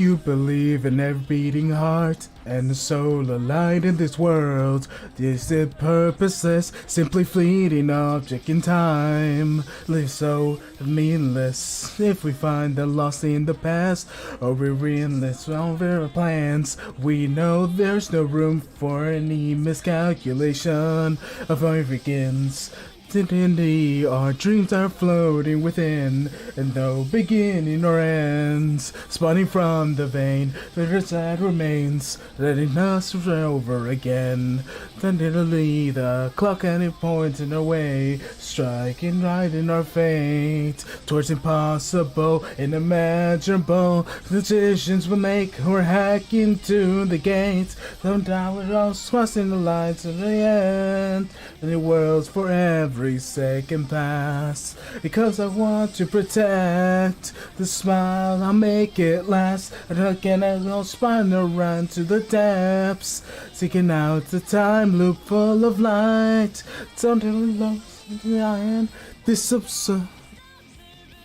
You believe in every beating heart and the soul aligned in this world. This is purposeless, simply fleeting object in time. Live so meaningless if we find the lost in the past, or we realize all our plans. We know there's no room for any miscalculation of how it begins. Indeed, our dreams are floating within, and no beginning or ends. Spawning from the vein, the sad remains, letting us over again. Tenderly, the clock and it points in our way, striking right in our fate. Towards impossible, unimaginable decisions we make. We're hacking to the gates. Don't doubt we're all crossing the lines to the end. The world's forever. Every second pass, because I want to protect the smile. I'll make it last, and again I'll spin around to the depths, seeking out the time loop full of light. Something lost in the iron, this absurd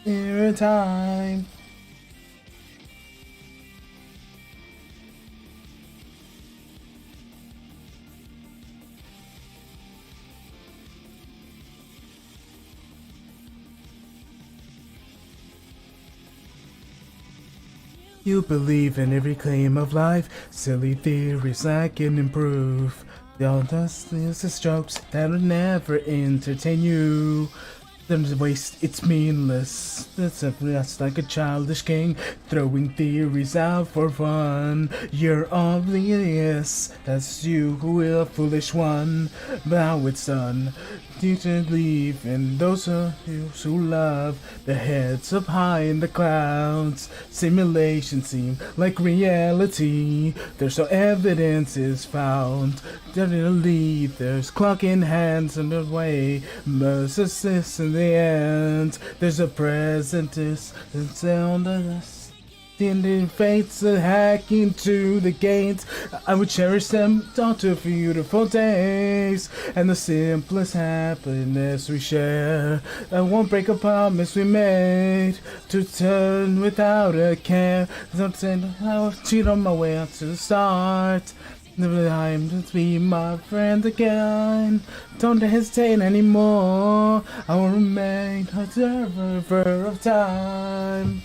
in time. You believe in every claim of life, silly theories I can improve. All those useless jokes that will never entertain you. There's waste, it's meaningless. That's like a childish king throwing theories out for fun. You're oblivious, that's you who will foolish one. But how it's done. You to believe in those who love their heads up high in the clouds. Simulations seem like reality. There's no evidence is found. Definitely there's clock in hands on the way. Must assist in the end. There's a present is sound of us. The fates that hack into the gates. I would cherish them all to beautiful days and the simplest happiness we share. I won't break a promise we made to turn without a care. Don't say I'll cheat on my way up to the start. Never time to be my friend again. Don't hesitate anymore. I will remain a observer of time.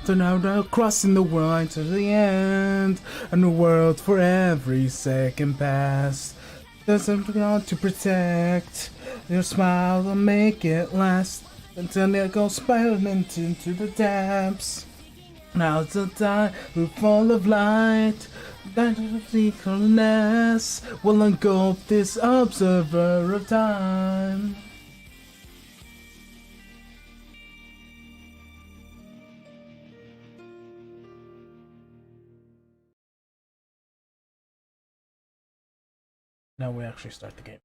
So now they're crossing the line to the end, and the world for every second pass. There's something on to protect. Your smile will make it last until it goes spiraling into the depths. Now's the time we're full of light. That secretness will engulf this observer of time. Now we actually start the game.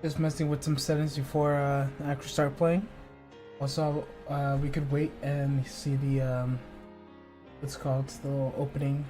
Just messing with some settings before I actually start playing. Also, we could wait and see the what's called the little opening.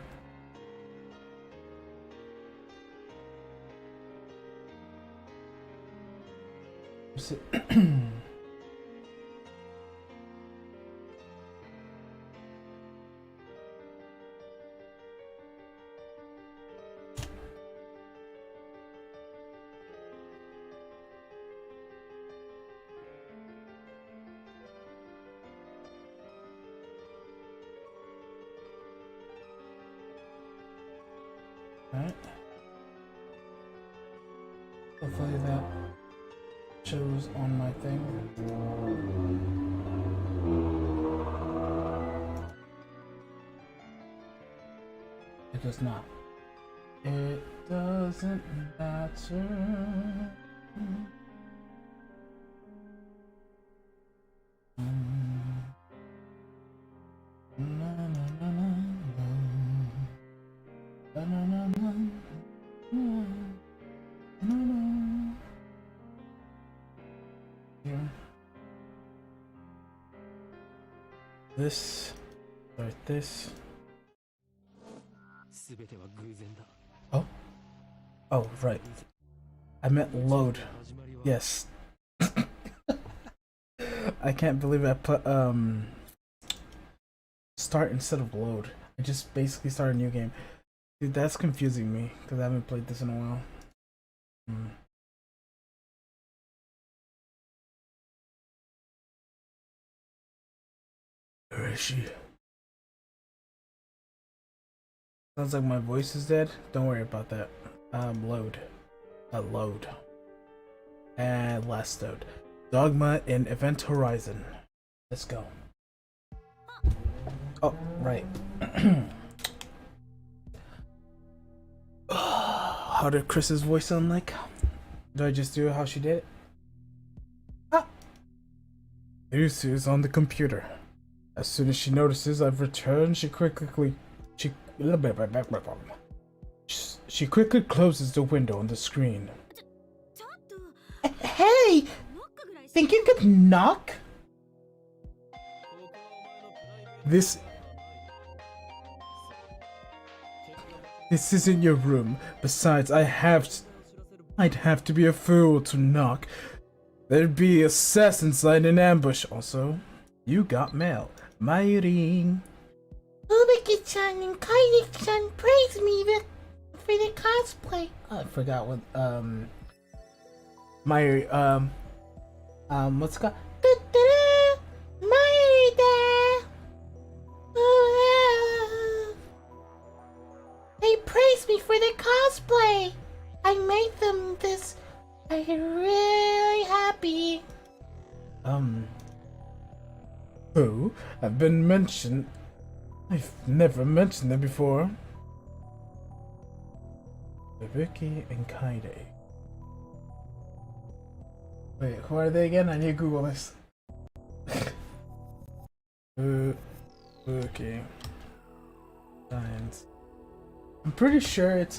Alright. Hopefully that shows on my thing. It does not. It doesn't matter. This, right, this. Oh, oh, right. I meant load. Yes. I can't believe I put start instead of load. I just basically started a new game. Dude, that's confusing me because I haven't played this in a while. Where is she? Sounds like my voice is dead. Don't worry about that. Load. Load. And last load. Dogma in Event Horizon. Let's go. Oh, right. How did Chris's voice sound like? Did I just do how she did it? Ah! Lucy is on the computer. As soon as she notices I've returned, she quickly closes the window on the screen. Hey! Think you could knock? This isn't your room. Besides, I'd have to be a fool to knock. There'd be assassins lying in ambush. Also, you got mail. My ring. Ubiki-chan and Kaide-chan praise me for the cosplay. Oh, I forgot what my what's it called? They praised me for the cosplay. I made them this. I'm really happy. Who? I've been mentioned. I've never mentioned them before. Vicky and Kaide. Wait, who are they again? I need to Google this. Okay. Steins. I'm pretty sure it's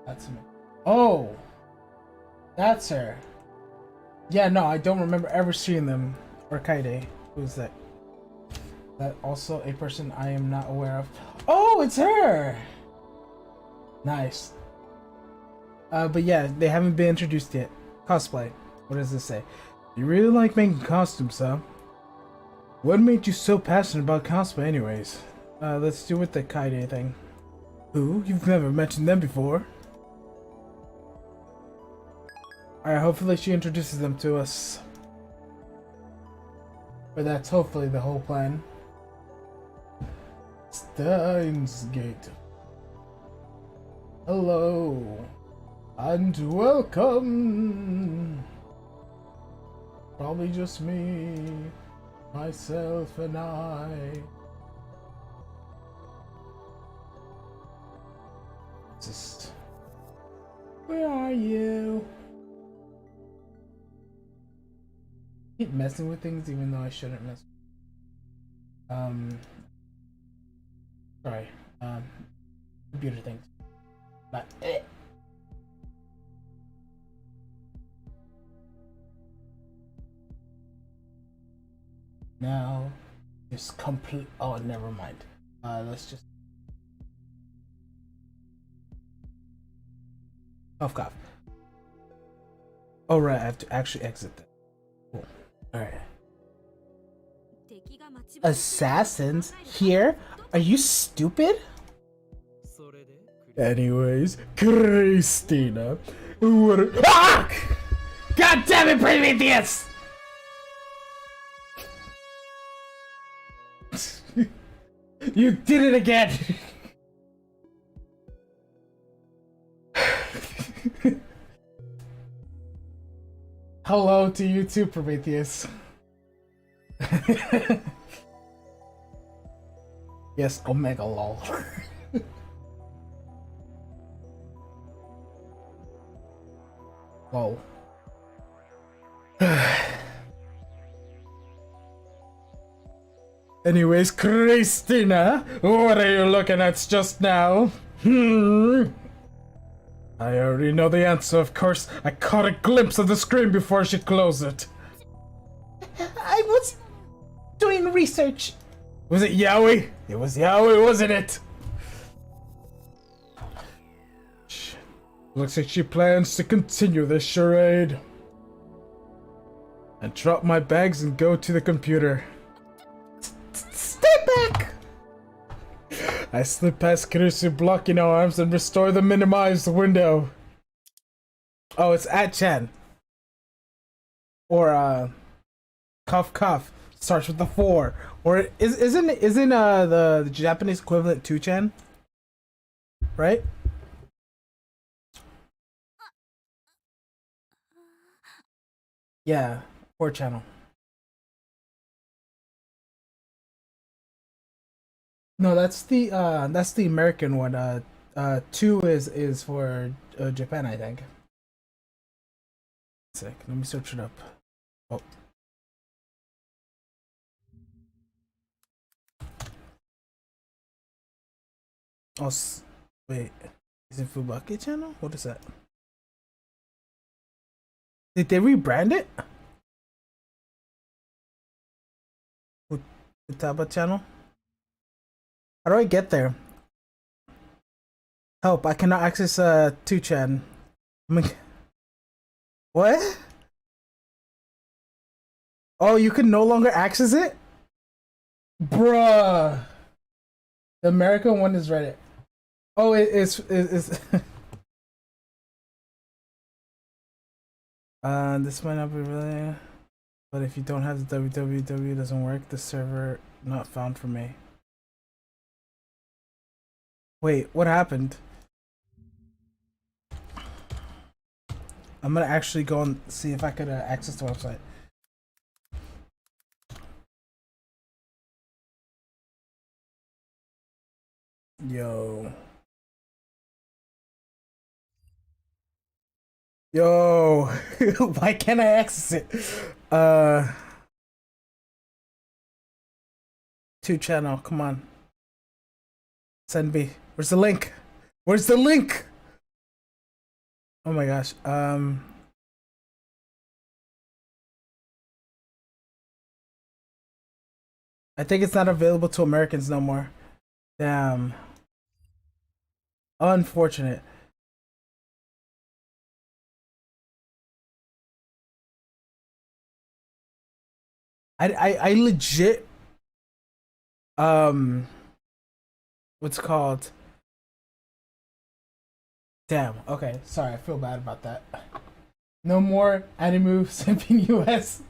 that's me. Oh, that's her. Yeah, no, I don't remember ever seeing them. Or Kaide. Who's that? That also a person I am not aware of. Oh, it's her. Nice. But yeah, they haven't been introduced yet. Cosplay. What does this say? You really like making costumes, huh? What made you so passionate about cosplay anyways? Let's do with the Kaide thing. Who? You've never mentioned them before. Alright, hopefully she introduces them to us. But that's hopefully the whole plan. Steins Gate. Hello. And welcome. Probably just me. Myself and I. Just. Where are you? Keep messing with things even though I shouldn't mess. Sorry. computer things. But now it's complete. Oh, never mind. Let's just cough. Oh right, I have to actually exit that. Cool. All right. Assassins here? Are you stupid? Anyways, Christina, what? Ah! God damn it, Prometheus! You did it again! Hello to you too, Prometheus. Yes, Omega lol. Lol. Anyways, Christina, what are you looking at just now? I already know the answer, of course. I caught a glimpse of the screen before she closed it. I was doing research. Was it Yaoi? It was Yaoi, wasn't it? Looks like she plans to continue this charade. I drop my bags and go to the computer. Stay back! I slip past Kirisu blocking our arms and restore the minimized window. Oh, it's at Chan. Or cough. Starts with the 4. Or isn't the Japanese equivalent 2chan? Right? Yeah, 4 channel. No, that's the American one. 2 is for Japan, I think. Sick. Let me search it up. Oh. Oh, wait. Is it Fubaki channel? What is that? Did they rebrand it? Futaba channel? How do I get there? Help, I cannot access 2chan. What? Oh, you can no longer access it? Bruh. The American one is Reddit. Oh, it's this might not be really, but if you don't have the www doesn't work, the server not found for me. Wait, what happened? I'm gonna actually go and see if I could access the website. Yo, why can't I access it? 2channel, come on. Send me. Where's the link? Where's the link? Oh my gosh. I think it's not available to Americans no more. Damn. Unfortunate. I legit what's it called? Damn, okay, sorry, I feel bad about that. No more anime simping US.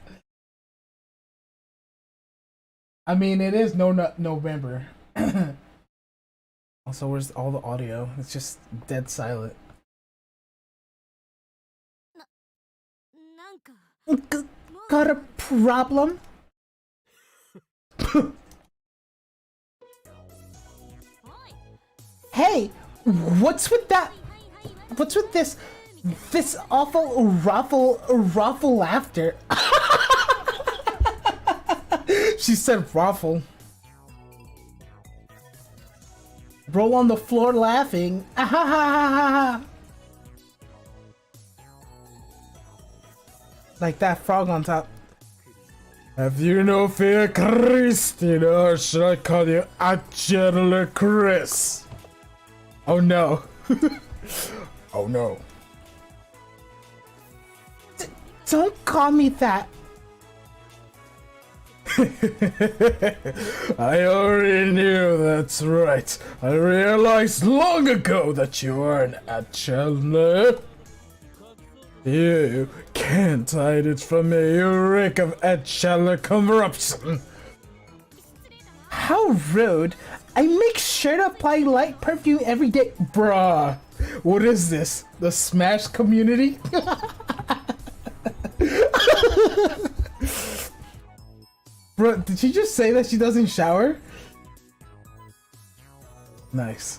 I mean, it is November. Also, where's all the audio? It's just dead silent. Got a problem? Hey, what's with that? What's with this awful ruffle laughter? She said ruffle. roll on the floor laughing. Ah, ha, ha, ha, ha. Like that frog on top. Have you no fear, Christina, or should I call you Angela Chris? Oh no. Oh no. Don't call me that. I already knew, that's right. I realized long ago that you are an Angela. You can't hide it from me, you reek of Angela corruption. How rude. I make sure to apply light perfume every day. Bruh, what is this? The Smash community? Bro, did she just say that she doesn't shower? Nice.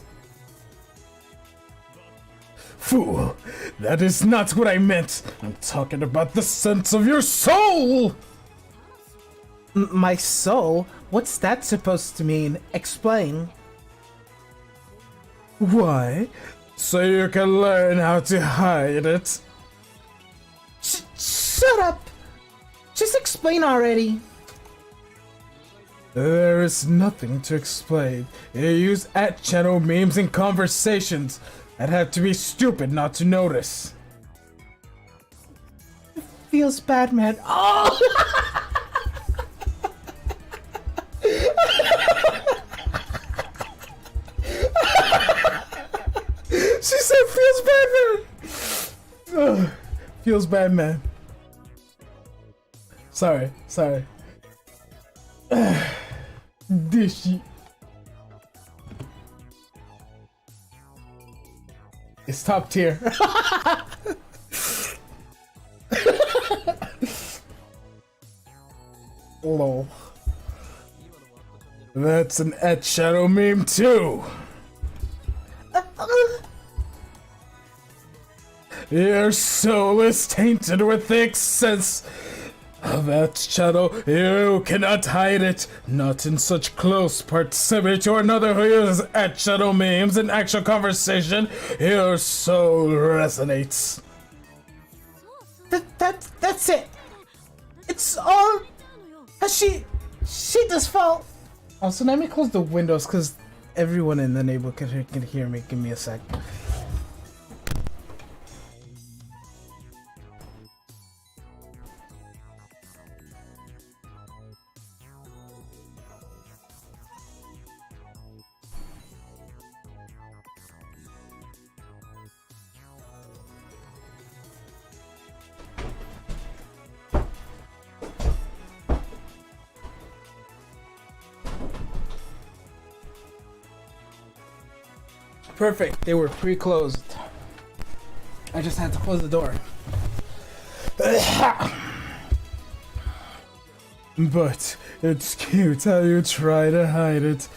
Fool, that is not what I meant. I'm talking about the sense of your soul! My soul? What's that supposed to mean? Explain. Why? So you can learn how to hide it. Shut up! Just explain already. There is nothing to explain. You use @channel memes in conversations. I'd have to be stupid not to notice. It feels bad, man. Oh! She said feels bad, man. Ugh. Feels bad, man. Sorry. Dishy. It's top tier. Lol. That's an @shadow meme too. Your soul is tainted with the excess of @shadow. You cannot hide it. Not in such close proximity to another who uses @shadow memes in actual conversation. Your soul resonates. That's it. It's all she does fault. Also, let me close the windows because everyone in the neighborhood can hear me. Give me a sec. Perfect. They were pre-closed. I just had to close the door. But it's cute how you try to hide it.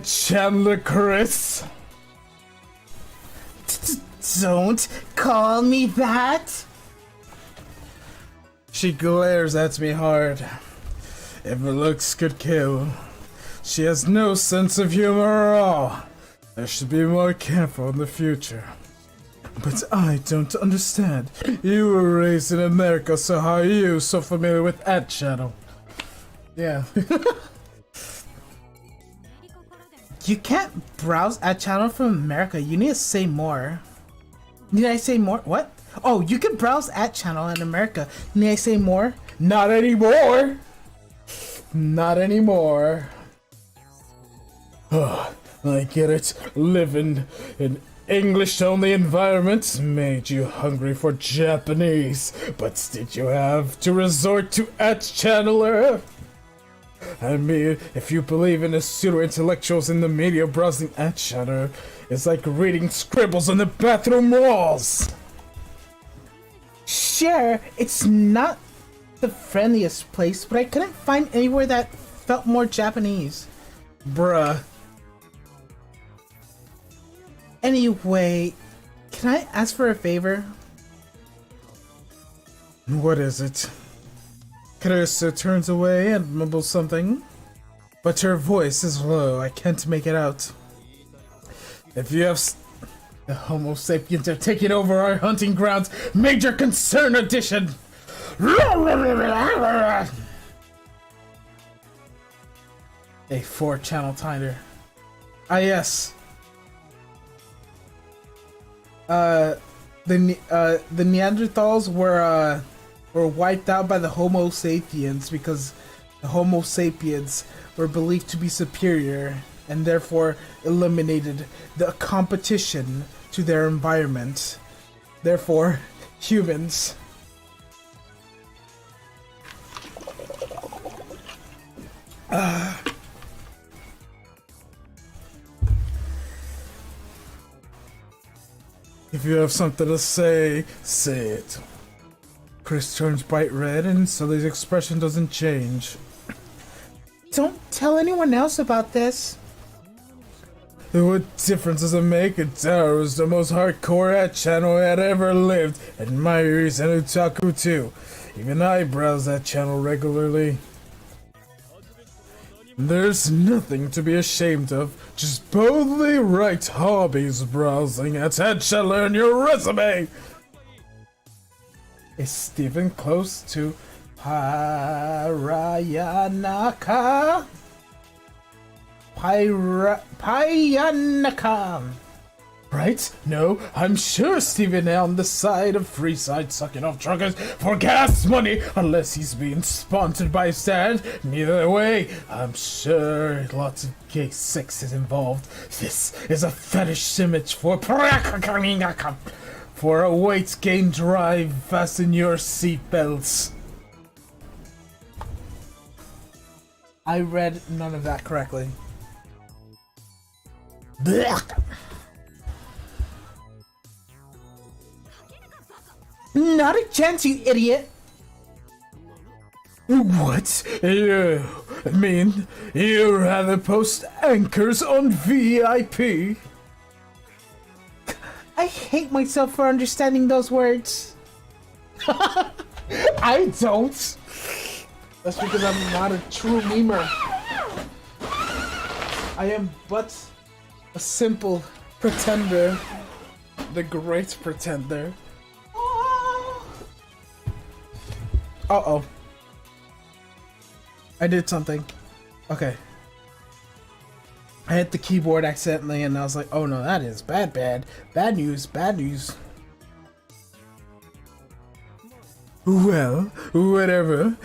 Chandler Chris. Don't call me that. She glares at me hard. If her looks could kill. She has no sense of humor at all. I should be more careful in the future. But I don't understand. You were raised in America, so how are you so familiar with @channel? Yeah. You can't browse @channel from America. You need to say more. Need I say more? What? Oh, you can browse @channel in America. Need I say more? Not anymore. Not anymore. I get it. Living in English-only environments made you hungry for Japanese, but did you have to resort to @channeler? I mean, if you believe in the pseudo-intellectuals in the media, browsing @channeler is like reading scribbles on the bathroom walls. Sure, it's not the friendliest place, but I couldn't find anywhere that felt more Japanese. Bruh. Anyway, can I ask for a favor? What is it? Carissa turns away and mumbles something, but her voice is low. I can't make it out. If you have the Homo sapiens are taking over our hunting grounds, Major Concern Edition. A 4-channel timer. Ah yes. The Neanderthals were wiped out by the Homo sapiens because the Homo sapiens were believed to be superior and therefore eliminated the competition to their environment. Therefore, humans. If you have something to say, say it. Chris turns bright red and Sully's expression doesn't change. Don't tell anyone else about this. What difference does it make? Taro is the most hardcore ad channel that ever lived, and Mayuri's and Utaku too. Even I browse that channel regularly. There's nothing to be ashamed of. Just boldly write hobbies browsing at shall learn your resume. Is Steven close to Parayanaka? Payanaka. Right? No, I'm sure Steven on the side of Freeside sucking off truckers for gas money, unless he's being sponsored by Stand. Neither way, I'm sure lots of gay sex is involved. This is a fetish image for a weight gain drive. Fasten your seatbelts. I read none of that correctly. Blech. Not a chance, you idiot! What? You mean you rather post anchors on VIP? I hate myself for understanding those words. I don't. That's because I'm not a true memer. I am but a simple pretender. The great pretender. Uh-oh. I did something. Okay. I hit the keyboard accidentally and I was like, oh no, that is bad news, bad news. Well, whatever.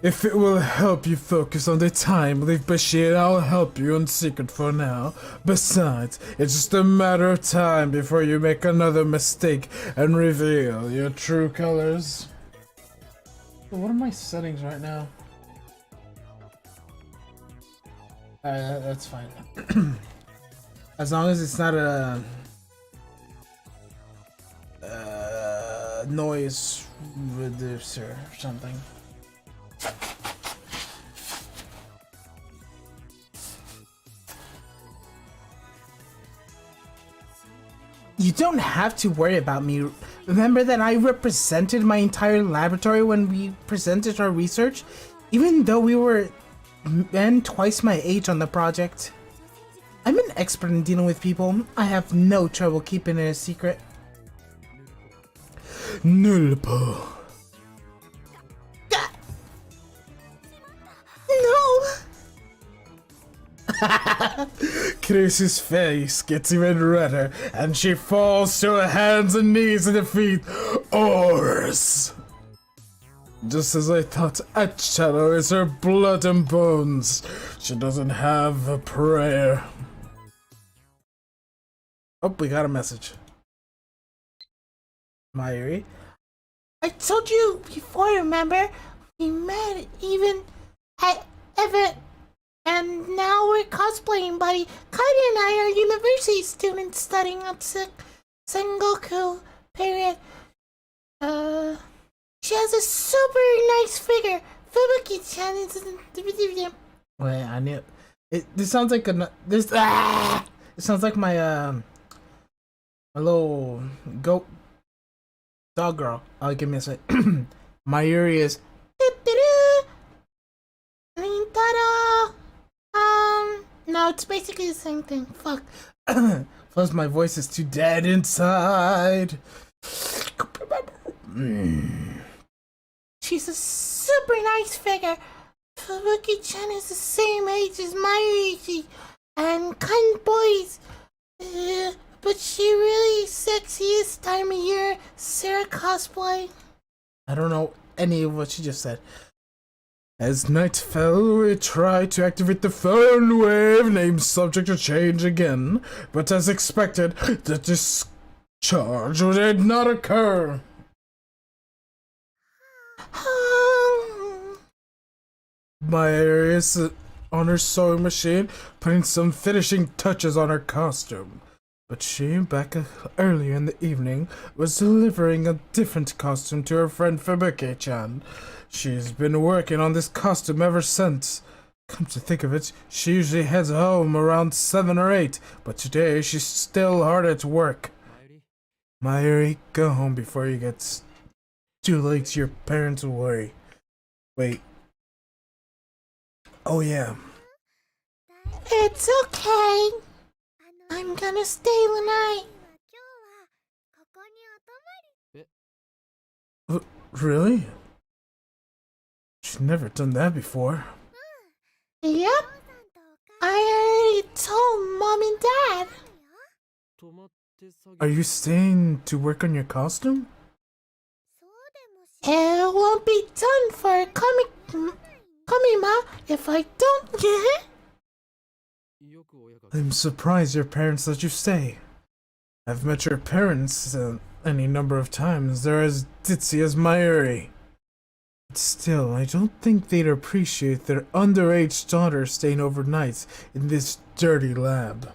If it will help you focus on the time, leave Bashir, I'll help you in secret for now. Besides, it's just a matter of time before you make another mistake and reveal your true colors. What are my settings right now? That's fine. As long as it's not a noise reducer or something. You don't have to worry about me. Remember that I represented my entire laboratory when we presented our research, even though we were men twice my age on the project. I'm an expert in dealing with people. I have no trouble keeping it a secret. Nulpo. No! Chris's face gets even redder, and she falls to her hands and knees and defeat Ors. Just as I thought, Acharo is her blood and bones. She doesn't have a prayer. Oh, we got a message. Mayuri. I told you before, remember? We met even at event. And now we're cosplaying, buddy. Kaide and I are university students studying at Sengoku, period. She has a super nice figure. Fubuki-chan is... Wait, I knew it. This sounds like a... This... Ah! It sounds like my, my little goat dog girl. Oh, give me a sec. Mayuri is... No, it's basically the same thing. Fuck. Plus, my voice is too dead inside. She's a super nice figure. Fubuki-chan is the same age as Mayuri and kind boys. But she really sexy this time of year. Sarah cosplay. I don't know any of what she just said. As night fell, we tried to activate the phone wave, named subject to change again, but as expected, the discharge did not occur. Mayuri is on her sewing machine, putting some finishing touches on her costume. But she, back earlier in the evening, was delivering a different costume to her friend Fubuki-chan. She's been working on this costume ever since. Come to think of it, she usually heads home around 7 or 8, but today she's still hard at work. Mayuri, go home before you get too late so your parents will worry. Wait. Oh yeah. It's okay. I'm gonna stay the night. Really? She's never done that before. Yep. I already told Mom and Dad. Are you staying to work on your costume? It won't be done for Kamima if I don't. I'm surprised your parents let you stay. I've met your parents any number of times. They're as ditzy as Mayuri. But still, I don't think they'd appreciate their underage daughter staying overnight in this dirty lab.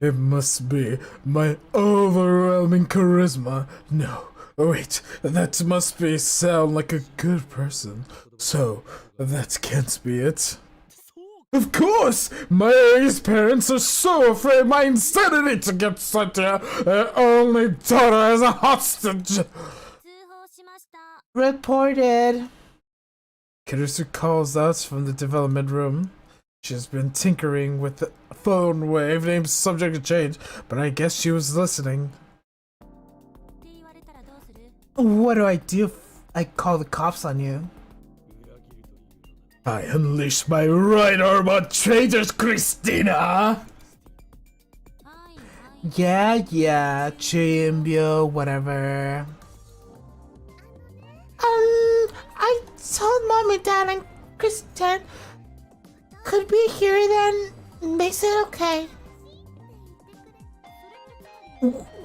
It must be my overwhelming charisma. No, wait, that must be sound like a good person. So, that can't be it. Of course! Mayuri's parents are so afraid of my insanity to get sent here, their only daughter as a hostage! Reported. Kirisu calls out from the development room. She's been tinkering with the phone wave named subject to change, but I guess she was listening. What do I do if I call the cops on you? I unleash my right arm on traitors, Christina! Yeah, Chimbio, whatever. I told Mom and Dad and Kristen could be here then. They said okay.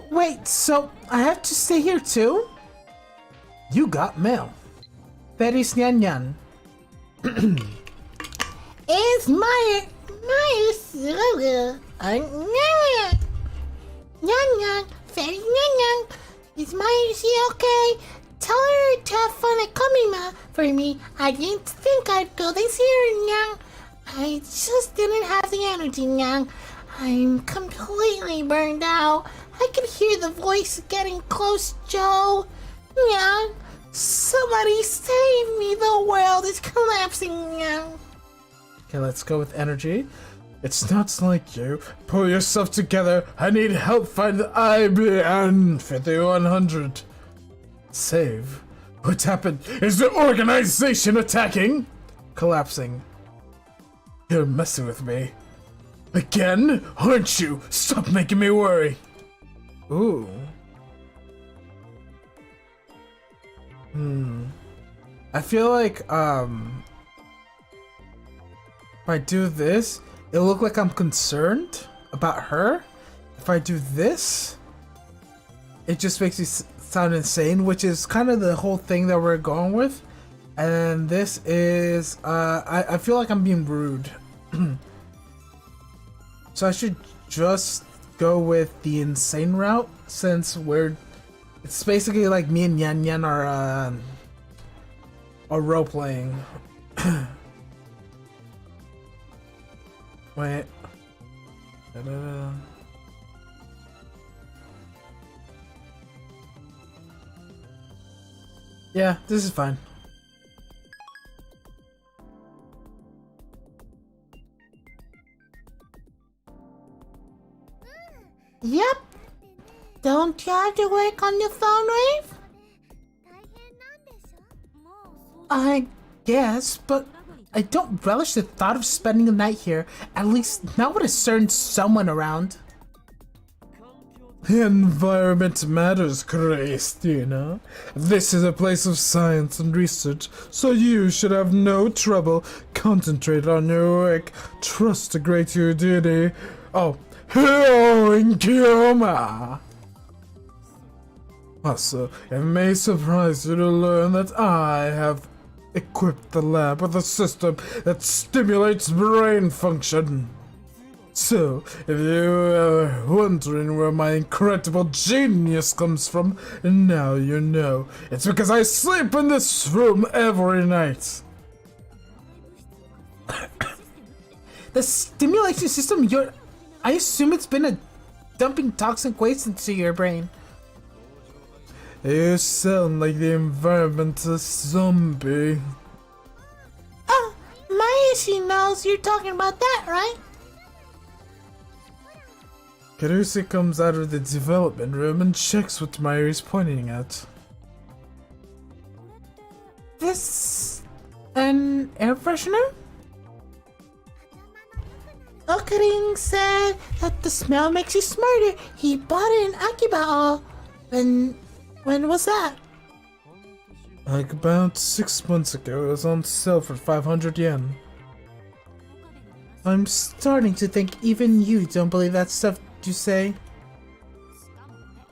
Wait, so I have to stay here too? You got mail. Peris Nyan Nyan. It's my very Is my okay? Tell her to have fun at Kamima for me. I didn't think I'd go this year, Nyang. I just didn't have the energy, Nyang. I'm completely burned out. I can hear the voice getting close, Joe. Nyang, somebody save me. The world is collapsing, Nyang. Okay, let's go with energy. It's not like you. Pull yourself together. I need help find the IBN 5100. Save. What happened? Is the organization attacking? Collapsing. You're messing with me. Again? Aren't you? Stop making me worry. Ooh. I feel like, if I do this, it'll look like I'm concerned about her. If I do this, it just makes me sound insane, which is kind of the whole thing that we're going with. And this is, I feel like I'm being rude. So I should just go with the insane route, since it's basically like me and Yan Yan are role playing. Wait. Da-da-da. Yeah, this is fine. Don't you have to work on your phone wave? I guess, but I don't relish the thought of spending the night here, at least not with a certain someone around. The environment matters, Christina. This is a place of science and research, so you should have no trouble. Concentrate on your work. Trust the great your duty. Oh, hero in Kyoma! Also, it may surprise you to learn that I have equipped the lab with a system that stimulates brain function. So, if you are wondering where my incredible genius comes from, now you know. It's because I sleep in this room every night. The stimulation system, I assume it's been dumping toxic waste into your brain. You sound like the environmental zombie. Oh, Mayashi knows you're talking about that, right? Karusi comes out of the development room and checks what Mayuri's pointing at. This... an air freshener? Okarin said that the smell makes you smarter. He bought it in Akibao. When was that? Like about 6 months ago, it was on sale for 500 yen. I'm starting to think even you don't believe that stuff you say.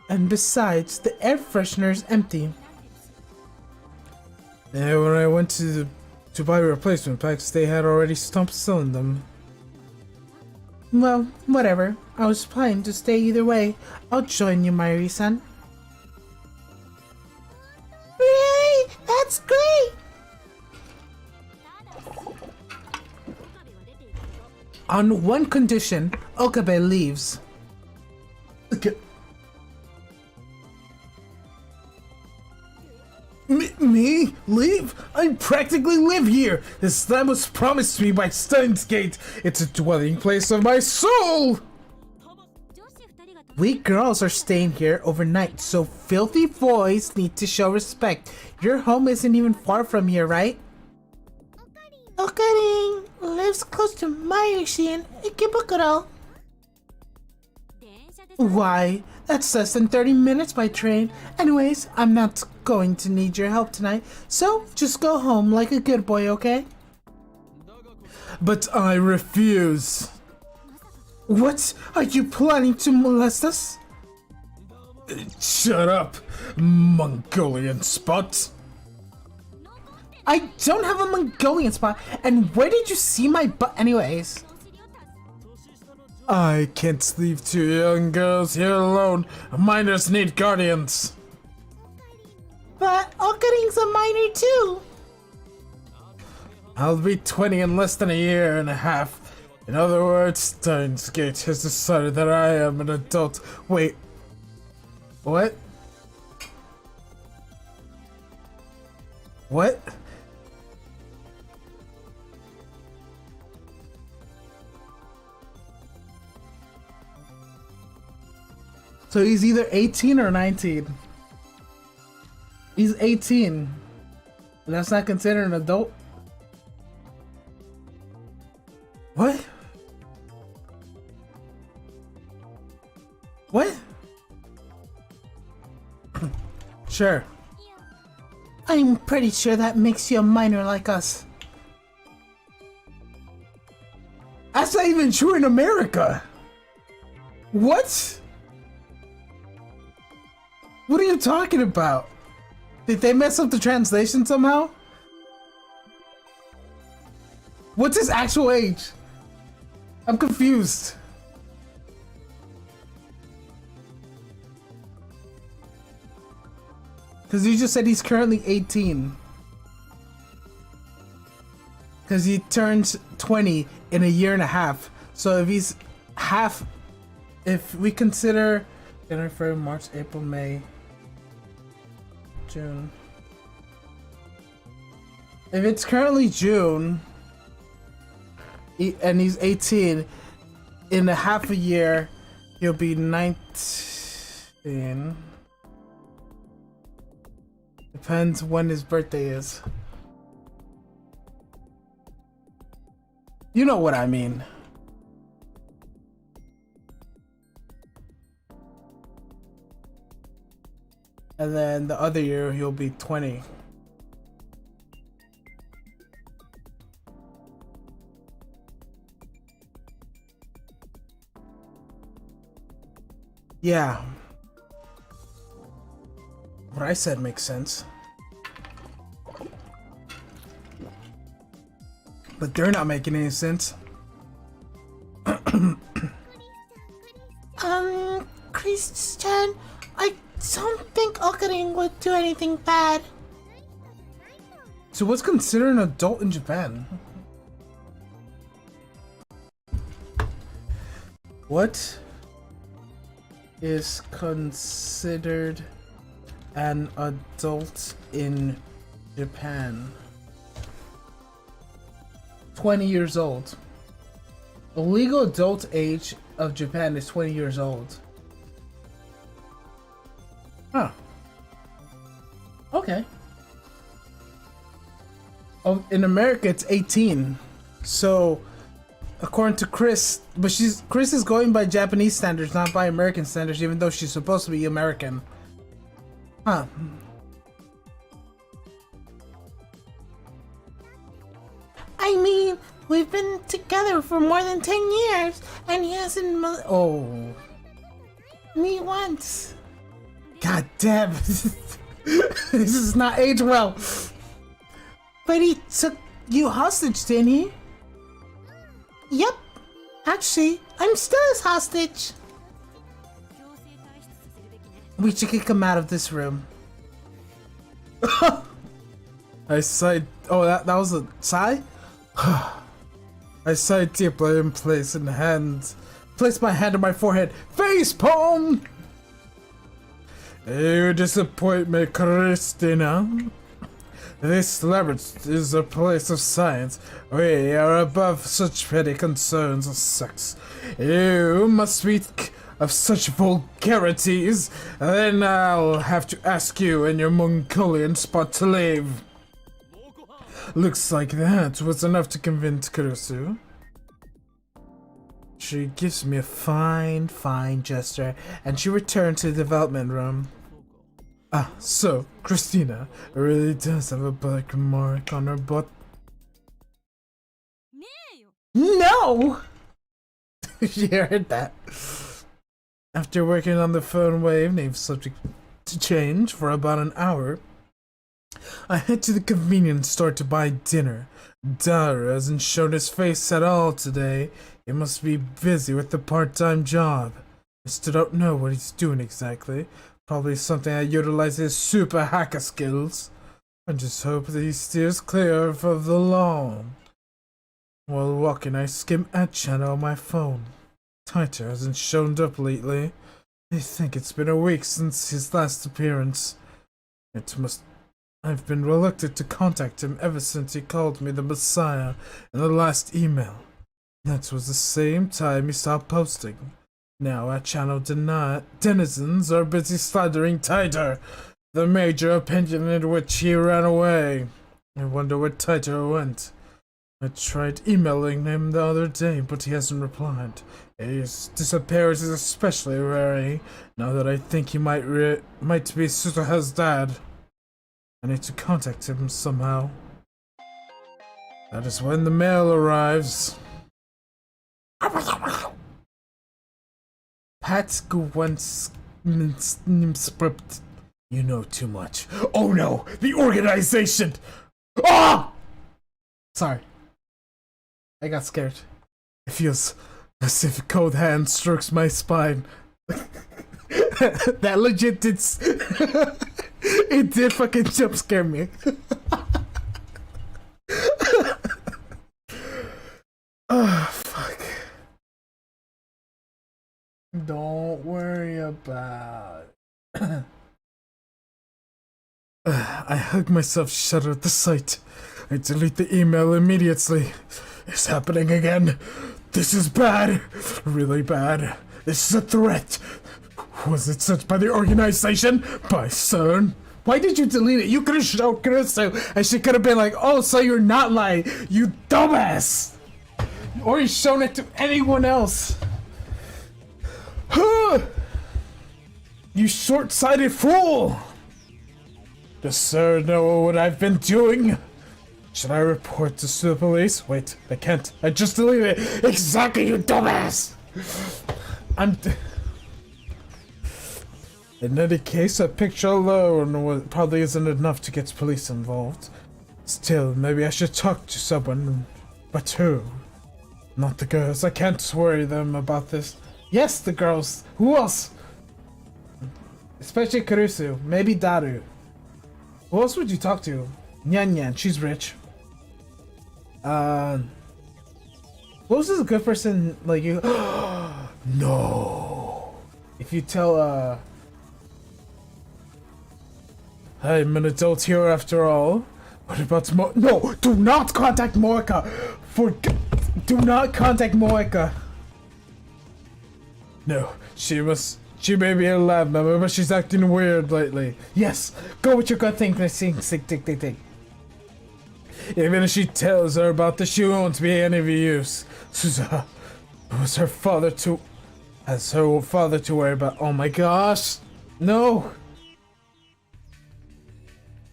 And besides, the air freshener is empty. Yeah, when I went to buy replacement packs, they had already stopped selling them. Well, whatever. I was planning to stay either way. I'll join you, Mayuri-san. Really? That's great! On one condition, Okabe leaves. Okay. Me? Leave? I practically live here! This land was promised to me by Steins Gate! It's a dwelling place of my soul! We girls are staying here overnight, so filthy boys need to show respect. Your home isn't even far from here, right? Okarin lives close to Mayushi in Ikebukuro. Why? That's less than 30 minutes by train. Anyways, I'm not going to need your help tonight, so just go home like a good boy, okay? But I refuse. What? Are you planning to molest us? Shut up, Mongolian spot. I don't have a Mongolian spot, and where did you see my butt anyways? I can't leave two young girls here alone. Minors need guardians. But Okarin's a minor too. I'll be 20 in less than a year and a half. In other words, Steins Gate has decided that I am an adult. Wait. What? What? So he's either 18 or 19. He's 18. That's not considered an adult? What? What? Sure. I'm pretty sure that makes you a minor like us. That's not even true in America. What? What are you talking about? Did they mess up the translation somehow? What's his actual age? I'm confused. Because you just said he's currently 18. Because he turns 20 in a year and a half. So if he's half, if we consider January, February, March, April, May, June. If it's currently June, and he's 18, in a half a year, he'll be 19. 16. Depends when his birthday is. You know what I mean. And then the other year he'll be 20. Yeah. What I said makes sense. But they're not making any sense. Christian, I don't think Okarin would do anything bad. So what's considered an adult in Japan? What is considered an adult in Japan? 20 years old. The legal adult age of Japan is 20 years old. Huh. Okay. Oh, in America it's 18. So according to Chris, but Chris is going by Japanese standards, not by American standards, even though she's supposed to be American. Huh. I mean, we've been together for more than 10 years, and he hasn't Oh. me once. God damn. This is not age well. But he took you hostage, didn't he? Yep. Actually, I'm still his hostage. We should kick him out of this room. I sighed. Oh, that was a sigh? I sighed deeply and placed my hand on my forehead. Face palm! You disappoint me, Christina. This laboratory is a place of science. We are above such petty concerns as sex. You must speak of such vulgarities, then I'll have to ask you and your Mongolian spot to leave. Looks like that was enough to convince Kurusu. She gives me a fine gesture, and she returned to the development room. Ah, so, Christina really does have a black mark on her butt. No! She heard that. After working on the phone wave name subject to change for about an hour, I head to the convenience store to buy dinner. Dara hasn't shown his face at all today. He must be busy with the part-time job. I still don't know what he's doing exactly. Probably something that utilizes his super hacker skills. I just hope that he steers clear of the law. While walking, I skim ad channel on my phone. Taito hasn't shown up lately. I think it's been a week since his last appearance. I've been reluctant to contact him ever since he called me the Messiah in the last email. That was the same time he stopped posting. Now our channel denizens are busy slandering Taito, the major opinion in which he ran away. I wonder where Taito went. I tried emailing him the other day, but he hasn't replied. His disappearance is especially wary, now that I think he might be Sutoha's dad. I need to contact him somehow. That is when the mail arrives. Pat Gwen's script. You know too much. Oh no! The organization! Ah! Sorry. I got scared. It feels as if a cold hand strokes my spine. That legit did. It did fucking jump scare me. Oh, fuck. Don't worry about it. I hug myself shut at the sight. I delete the email immediately. It's happening again. This is bad. Really bad. This is a threat. Was it searched by the organization? By CERN? Why did you delete it? You could have showed Kurisu, and she could have been like, oh, so you're not lying, you dumbass! Or you've shown it to anyone else. You short-sighted fool! Does CERN know what I've been doing? Should I report this to the police? Wait, I can't. I just deleted it. Exactly, you dumbass! In any case, a picture alone probably isn't enough to get police involved. Still, maybe I should talk to someone. But who? Not the girls. I can't worry them about this. Yes, the girls. Who else? Especially Kurisu. Maybe Daru. Who else would you talk to? Nyan Nyan. She's rich. Who else is a good person like you? No. If you tell, I'm an adult here after all. What about No! Do not contact Moeka! Do not contact Moeka! No, she may be a lab member, but she's acting weird lately. Yes, go with your gut thinking. Even if she tells her about this, she won't be any use. Suza has her father to worry about. Oh my gosh! No!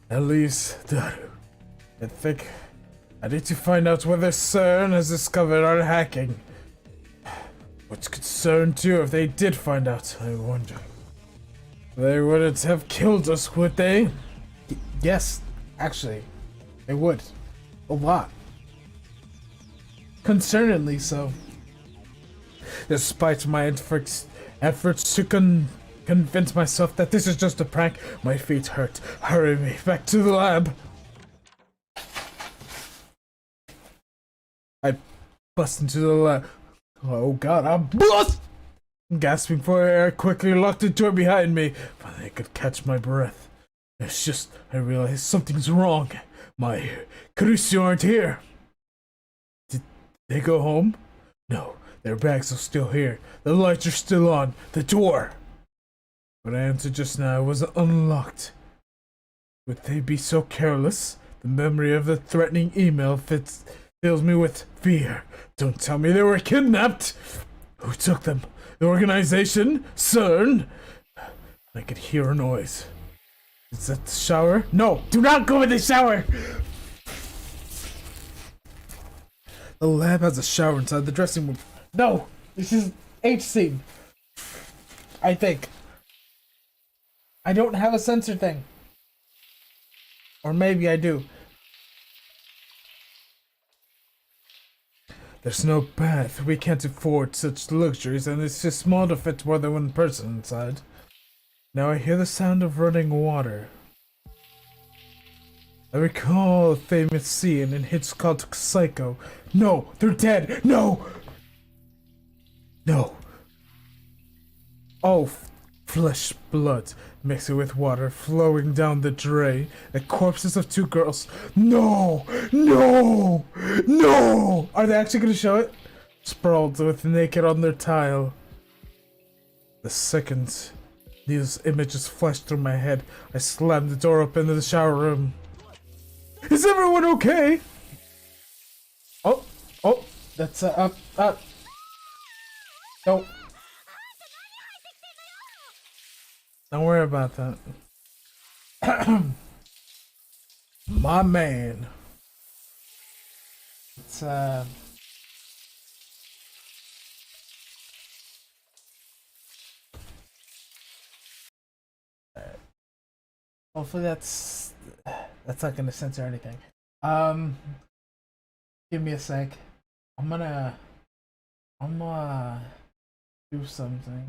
At least, Daru. I think I need to find out whether CERN has discovered our hacking. What could CERN do if they did find out, I wonder? They wouldn't have killed us, would they? Yes, actually, they would. A lot. Concerningly so. Despite my efforts to convince myself that this is just a prank, my feet hurt. Hurry me back to the lab. I bust into the lab. Oh god, I'm bust! Gasping for air, quickly locked the door behind me, but I could catch my breath. It's just, I realized something's wrong. My Kurisu aren't here. Did they go home? No, their bags are still here. The lights are still on. The door. But I answered just now was unlocked. Would they be so careless? The memory of the threatening email fills me with fear. Don't tell me they were kidnapped! Who took them? The organization? CERN? I could hear a noise. Is that the shower? No! Do not go in the shower! The lab has a shower inside the dressing room. No! This is H scene. I think. I don't have a sensor thing. Or maybe I do. There's no bath. We can't afford such luxuries, and it's too small to fit more than one person inside. Now I hear the sound of running water. I recall a famous scene in Hitchcock's Psycho. No, they're dead. No! No. Oh, flesh, blood, mixing with water, flowing down the drain. The corpses of two girls. No! No! No! Are they actually going to show it? Sprawled with naked on their tile. The second these images flashed through my head, I slammed the door up into the shower room. Is everyone okay? Oh, that's up. Don't worry about that. My man. It's hopefully that's not gonna censor anything. Give me a sec. I'm gonna do something.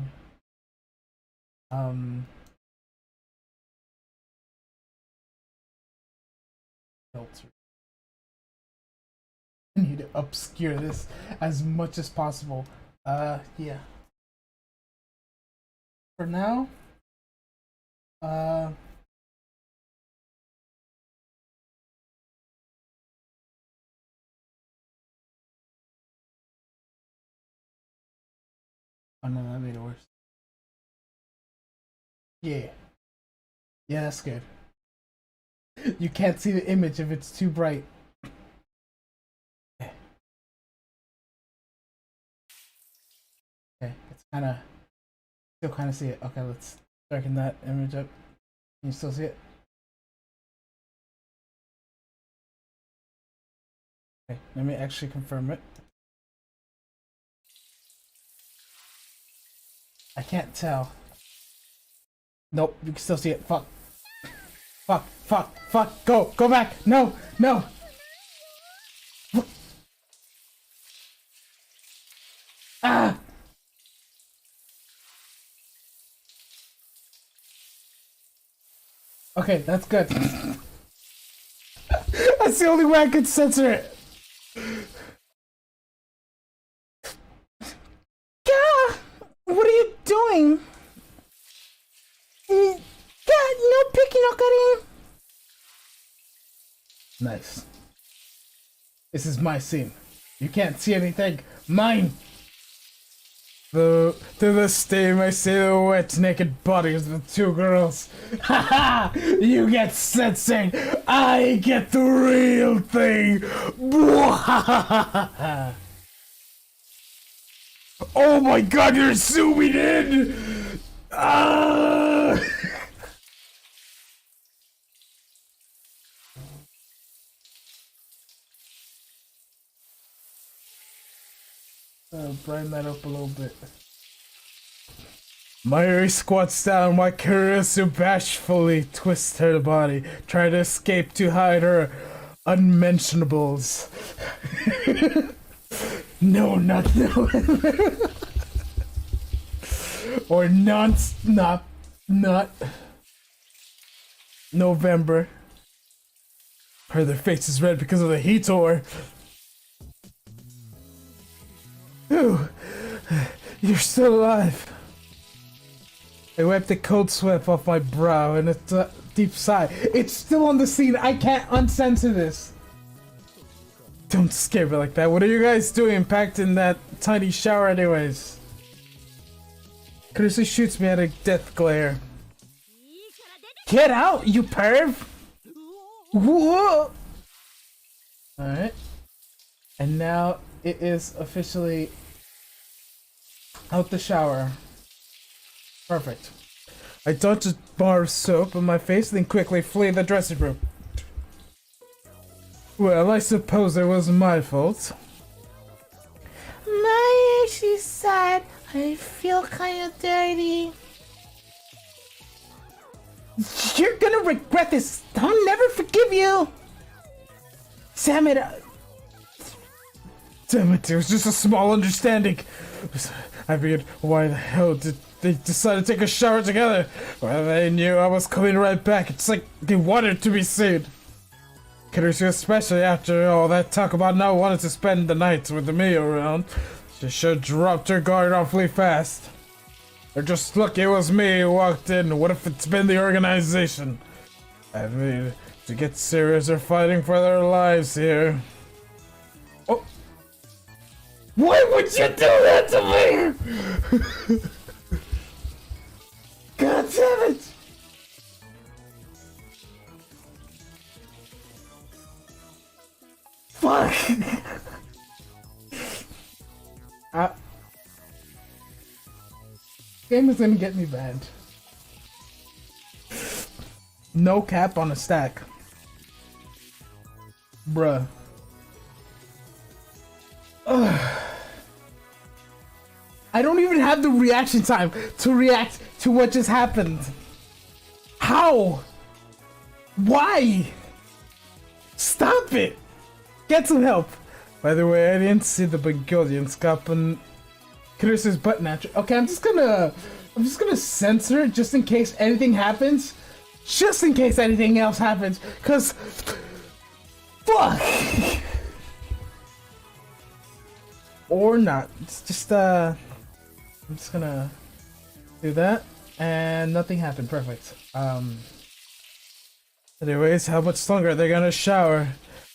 Filter. I need to obscure this as much as possible. Yeah. For now, oh no, that made it worse. Yeah. Yeah, that's good. You can't see the image if it's too bright. Okay, it's still kind of see it. Okay, let's darken that image up. Can you still see it? Okay, let me actually confirm it. I can't tell. Nope, you can still see it. Fuck. Fuck, fuck, fuck. Go back. No, no. Ah. Okay, that's good. That's the only way I could censor it. Gah! What are you doing? God, no picking, no cutting. Nice. This is my scene. You can't see anything. Mine. To this day, my silhouette, naked bodies of the two girls. Haha! You get censored. I get the real thing. Oh my God! You're zooming in. Ah! Brighten that up a little bit. Mayuri squats down while Kurisu bashfully twists her body, trying to escape to hide her unmentionables. No, not no. Or not November. Their face is red because of the heat or. Ooh, you're still alive. I wiped the cold sweat off my brow and a deep sigh. It's still on the scene. I can't uncensor this. Don't scare me like that. What are you guys doing packed in that tiny shower anyways? Kurisu shoots me at a death glare. Get out, you perv! Whoa! Alright. And now it is officially out the shower. Perfect. I dodged a bar of soap on my face, then quickly flee the dressing room. Well, I suppose it wasn't my fault. She sighed. I feel kind of dirty. You're gonna regret this. I'll never forgive you. Damn it. Damn it, it was just a small understanding. I mean, why the hell did they decide to take a shower together? Well, they knew I was coming right back. It's like they wanted to be seen. Kurisu, especially after all that talk about not wanting to spend the night with me around. She should have dropped her guard awfully fast. They're just lucky it was me who walked in. What if it's been the organization? I mean, to get serious, they're fighting for their lives here. Oh. Why would you do that to me? God damn it! Fuck! Game is gonna get me banned. No cap on a stack. Bruh. Ugh. I don't even have the reaction time to react to what just happened. How? Why? Stop it! Get some help. By the way, I didn't see the Mongolian scopping Kurisu's butt natural. Okay, I'm just gonna censor it just in case anything happens. Just in case anything else happens. Cause fuck. Or not. It's just I'm just gonna do that and nothing happened. Perfect. Anyways, how much longer are they gonna shower?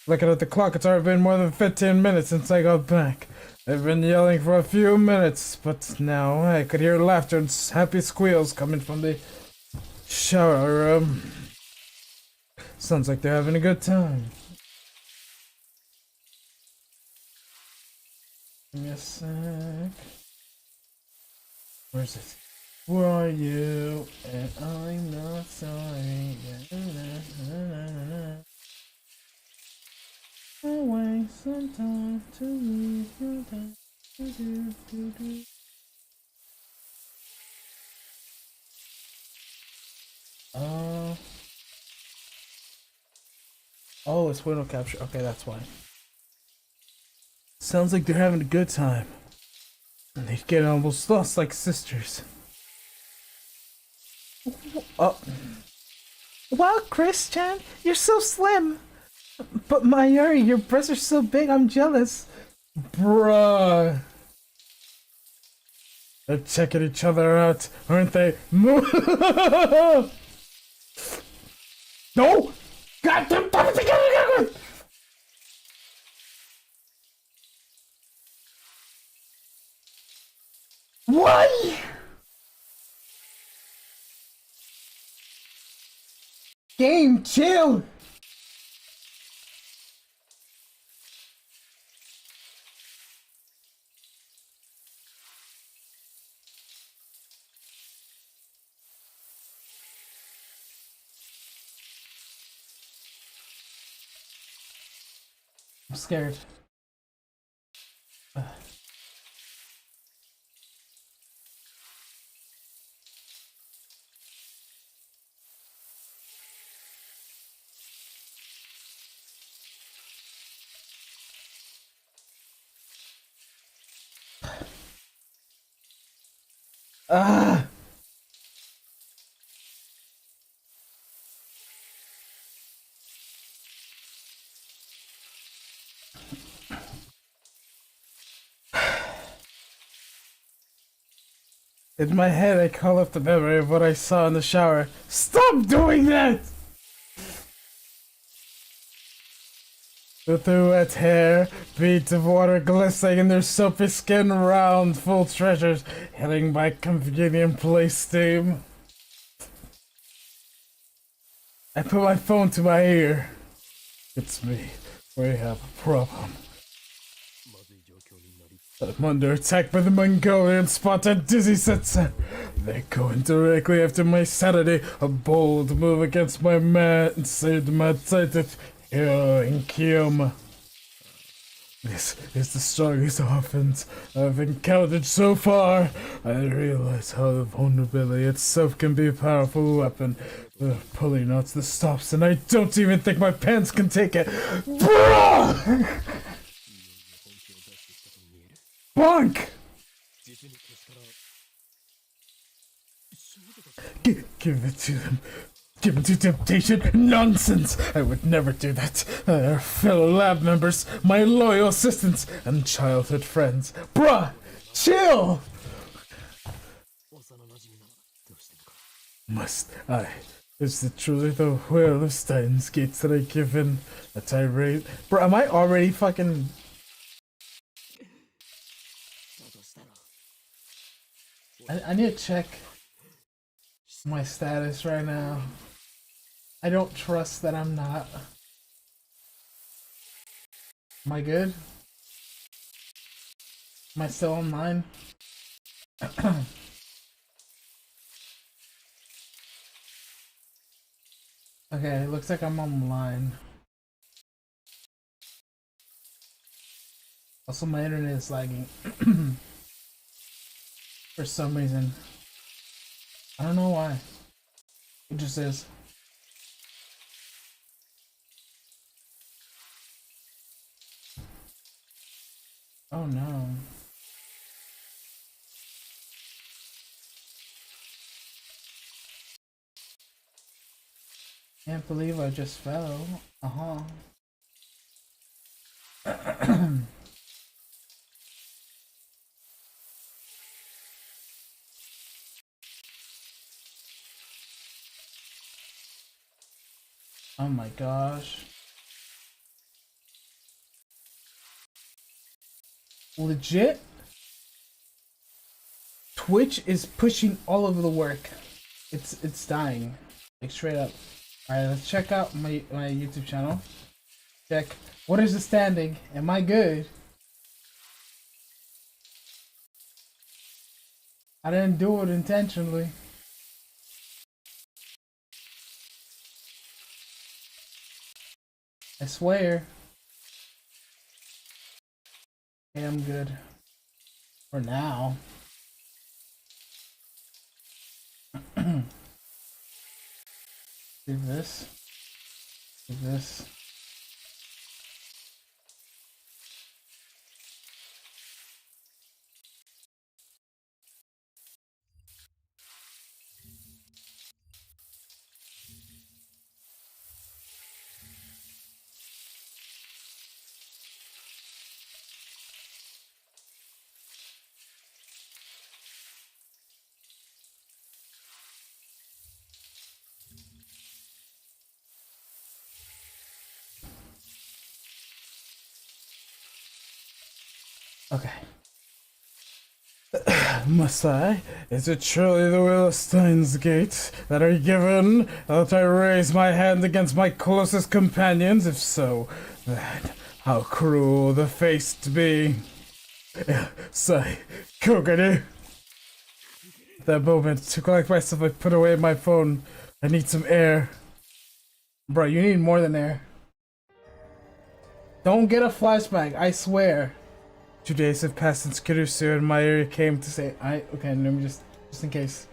Looking at the clock, it's already been more than 15 minutes since I got back. They've been yelling for a few minutes, but now I could hear laughter and happy squeals coming from the shower room. Sounds like they're having a good time. Give me a sec. Where's it? Where are you? And I'm not sorry. I'll wait some time to leave your time. Oh, it's window capture. Okay, that's why. Sounds like they're having a good time. And they get almost lost like sisters. Oh. Wow, Christian, you're so slim. But Mayuri, your breasts are so big, I'm jealous. Bruh. They're checking each other out, aren't they? No! God damn it! What? Game, chill! I'm scared. Ah! In my head, I call up the memory of what I saw in the shower. Stop doing that! With their wet hair, beads of water glistening in their soapy skin, round, full treasures, hitting by convenient place steam. I put my phone to my ear. It's me. We have a problem. I'm under attack by the Mongolian spotted dizzy Setsen. They're going directly after my sanity. A bold move against my man saved my sighted hero in Kyoma. This is the strongest offense I've encountered so far. I realize how the vulnerability itself can be a powerful weapon. Pulling out the stops, and I don't even think my pants can take it. Bro! Bonk! Give it to them. Give it to temptation? Nonsense! I would never do that. They're fellow lab members, my loyal assistants, and childhood friends. Bruh! Chill! Must I? Is it truly the will of steins gates that I give in a tirade? Bruh, am I already fucking... I need to check my status right now. I don't trust that I'm not. Am I good? Am I still online? Okay, looks like I'm online. Also, my internet is lagging. For some reason. I don't know why. It just is. Oh no. Can't believe I just fell. Uh-huh. Oh my gosh. Legit? Twitch is pushing all of the work. It's dying. Like straight up. Alright, let's check out my YouTube channel. Check. What is the standing? Am I good? I didn't do it intentionally. I swear. Okay, I'm good. For now. Do this. Do this. Okay. Must I? Is it truly the will of Steins Gate that are given that I raise my hand against my closest companions? If so, then how cruel the face to be. Say, Kogane. That moment, to collect myself, I put away my phone. I need some air. Bro, you need more than air. Don't get a flashback, I swear. 2 days have passed since Kirusu and Mayuri came to say okay, let me just in case.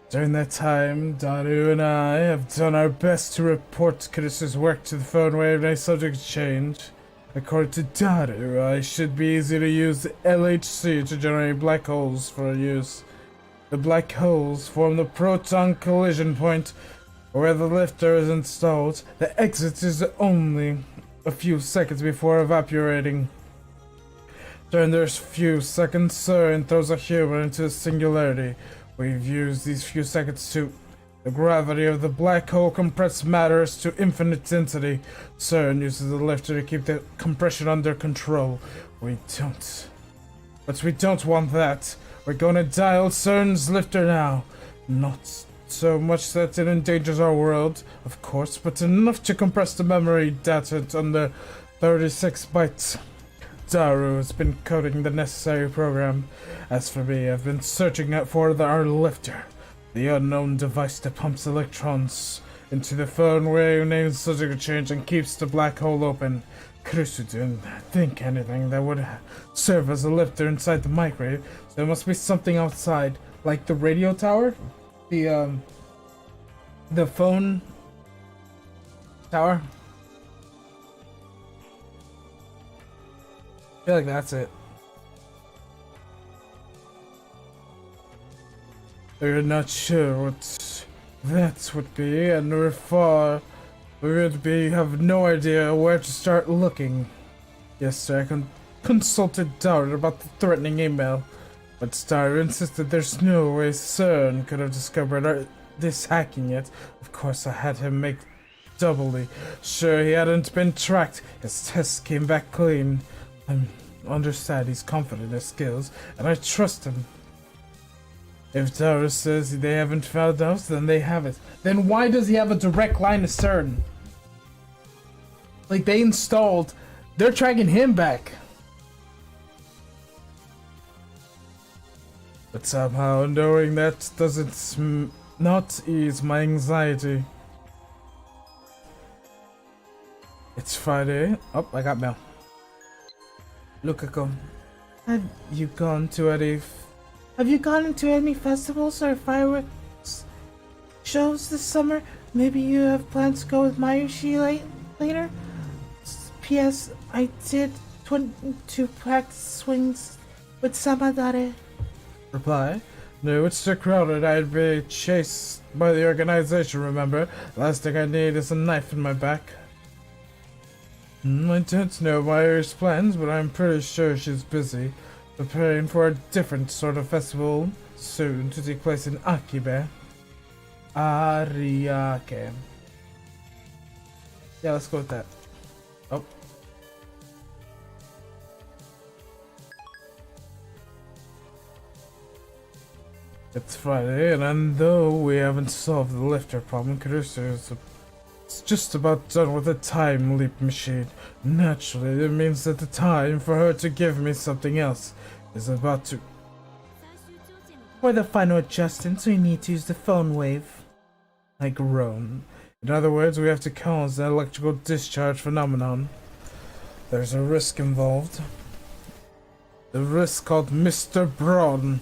During that time, Daru and I have done our best to report Kirusu's work to the phone wave and subject change. According to Daru, I should be easy to use the LHC to generate black holes for use. The black holes form the proton collision point where the lifter is installed. The exit is only a few seconds before evaporating. During those few seconds, CERN throws a human into a singularity. We've used these few seconds to... The gravity of the black hole compressed matters to infinite density. CERN uses the lifter to keep the compression under control. But we don't want that. We're gonna dial CERN's lifter now. Not so much that it endangers our world, of course, but enough to compress the memory data under 36 bytes. Daru has been coding the necessary program. As for me, I've been searching for our lifter, the unknown device that pumps electrons into the phone wave named subject change and keeps the black hole open. Kurusu didn't think anything that would serve as a lifter inside the microwave, so there must be something outside, like the radio tower, the phone tower. I feel like that's it. We're not sure what that would be, and have no idea where to start looking. Yesterday I consulted Daru about the threatening email, but Daru insisted there's no way CERN could have discovered this hacking yet. Of course I had him make doubly sure he hadn't been tracked. His tests came back clean. I understand he's confident in his skills, and I trust him. If Daru says they haven't found out, then they haven't. Then why does he have a direct line to CERN? Like, they're tracking him back. But somehow, knowing that doesn't not ease my anxiety. It's Friday. Oh, I got mail. Lukako, have you gone to any festivals or fireworks shows this summer? Maybe you have plans to go with Mayushi later? P.S. I did 22 practice swings with Samadare. Reply, no, it's too crowded. I'd be chased by the organization, remember? Last thing I need is a knife in my back. I don't know Mayuri's plans, but I'm pretty sure she's busy preparing for a different sort of festival soon to take place in Akibe. Ariake. Yeah, let's go with that. Oh. It's Friday, and though we haven't solved the lifter problem, Caruso is just about done with the time leap machine. Naturally, it means that the time for her to give me something else is about to... For the final adjustments, we need to use the phone wave. I groan. In other words, we have to cause the electrical discharge phenomenon. There's a risk involved. The risk called Mr. Braun.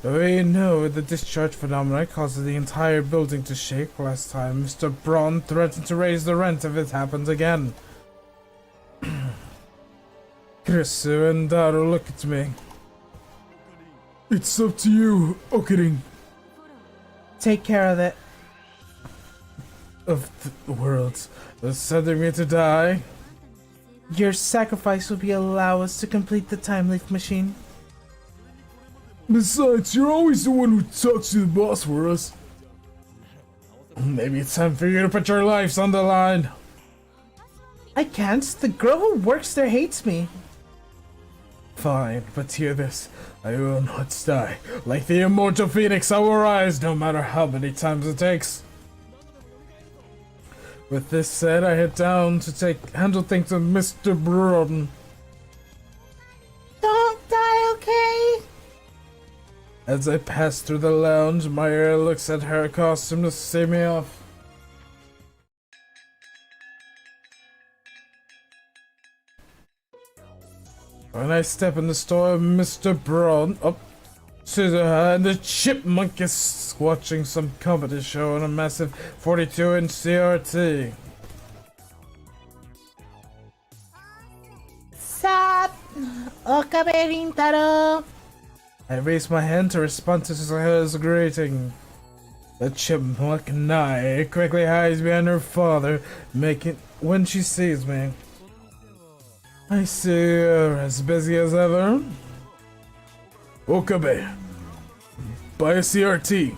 We know the discharge phenomenon causes the entire building to shake. Last time, Mr. Braun threatened to raise the rent if it happens again. Krisu and Daru look at me. It's up to you, Okirin. Take care of it. Of the world. They're sending me to die. Your sacrifice will be allow us to complete the time leaf machine. Besides, you're always the one who talks to the boss for us. Maybe it's time for you to put your lives on the line. I can't. The girl who works there hates me. Fine, but hear this. I will not die. Like the immortal phoenix, I will rise no matter how many times it takes. With this said, I head down to handle things with Mr. Braun. Don't die, okay? As I pass through the lounge, Myra looks at her costume to see me off. When I step in the store, Mr. Braun up to her, and the chipmunk is watching some comedy show on a massive 42-inch CRT. Sup? Okabe Rintaro. I raise my hand to respond to his greeting. The chipmunk Nai quickly hides behind her father, making when she sees me. I see her as busy as ever. Okabe, buy a CRT.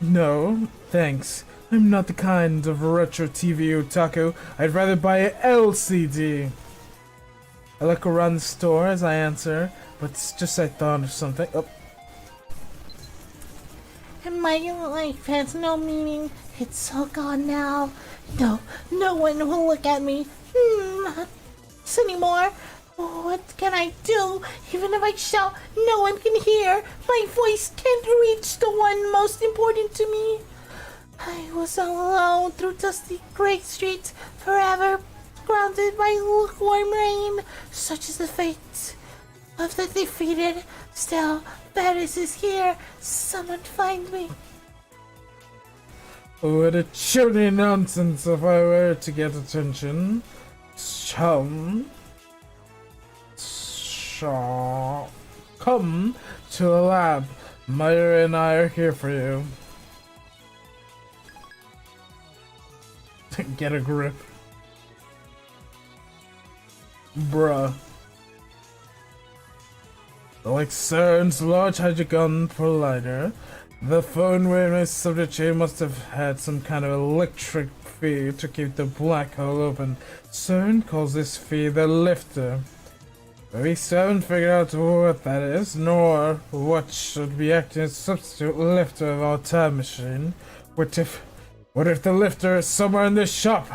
No, thanks. I'm not the kind of retro TV otaku. I'd rather buy a LCD. I look around the store as I answer, but it's just I thought of something. Oh. And my life has no meaning. It's all gone now. No one will look at me. Anymore. What can I do? Even if I shout, no one can hear. My voice can't reach the one most important to me. I was alone through dusty gray streets, forever grounded by lukewarm rain. Such is the fate of the defeated. Still, Paris is here. Someone find me. What a chilly nonsense if I were to get attention. Come to the lab. Myra and I are here for you. Get a grip. Bruh. Like CERN's Large Hadron Collider, the phone where my subject chain must have had some kind of electric field to keep the black hole open. CERN calls this field the lifter. We still haven't figured out what that is, nor what should be acting as substitute lifter of our time machine. What if the lifter is somewhere in this shop?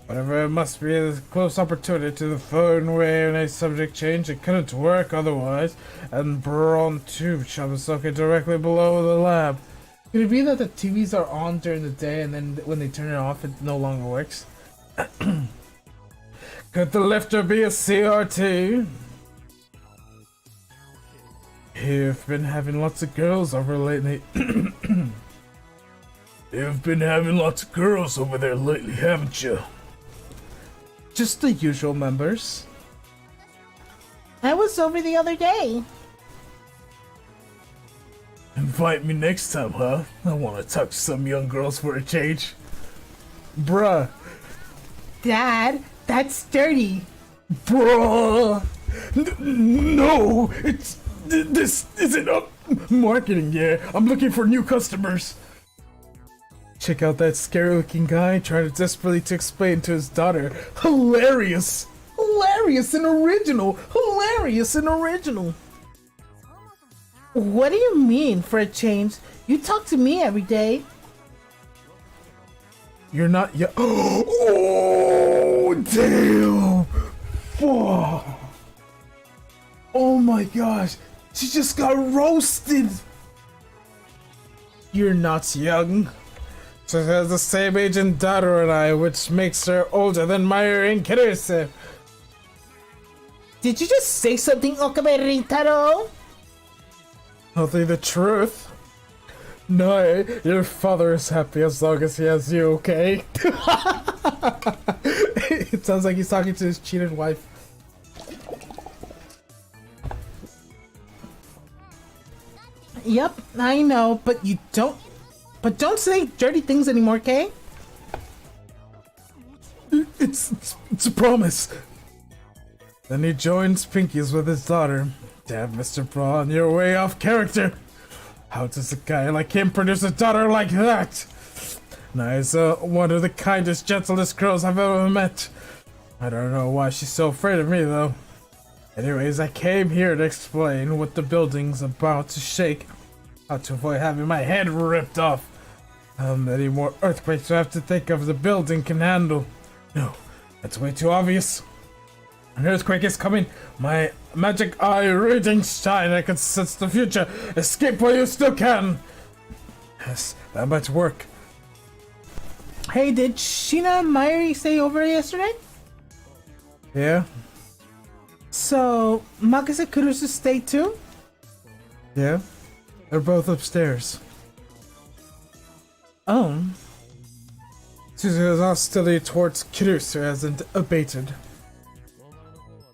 Whatever, it must be a close opportunity to the phone where in a subject change. It couldn't work otherwise, and Braun tube shop is located directly below the lab. Could it be that the TVs are on during the day and then when they turn it off it no longer works? Could the lifter be a CRT? You've been having lots of girls over lately. You've been having lots of girls over there lately, haven't you? Just the usual members. I was over the other day. Invite me next time, huh? I want to talk to some young girls for a change. Bruh. Dad, that's dirty. Bruh. No, this isn't a marketing year. I'm looking for new customers. Check out that scary-looking guy trying to desperately to explain to his daughter. Hilarious! Hilarious and original! Hilarious and original! What do you mean, for a change? You talk to me every day. You're not yet. Oh, damn! Whoa. Oh my gosh, she just got roasted! You're not young. She has the same age and daughter and I, which makes her older than Meyer and Kirose. Did you just say something, Okabe Rintaro? I'll tell you the truth. No, your father is happy as long as he has you, okay? It sounds like he's talking to his cheated wife. Yep, I know, but don't say dirty things anymore, okay? It's a promise. Then he joins Pinky's with his daughter. Damn, Mr. Braun, you're way off character. How does a guy like him produce a daughter like that? Naisa, one of the kindest, gentlest girls I've ever met. I don't know why she's so afraid of me, though. Anyways, I came here to explain what the building's about to shake. How to avoid having my head ripped off. How many more earthquakes do I have to think of the building can handle? No, that's way too obvious. An earthquake is coming. My magic eye reading shine. I can sense the future. Escape while you still can. Yes, that might work. Hey, did Sheena and Mayuri stay over yesterday? Yeah? So, Makase Kurusu stayed too? Yeah? They're both upstairs. Oh. Suzu's hostility towards Kirusu hasn't abated.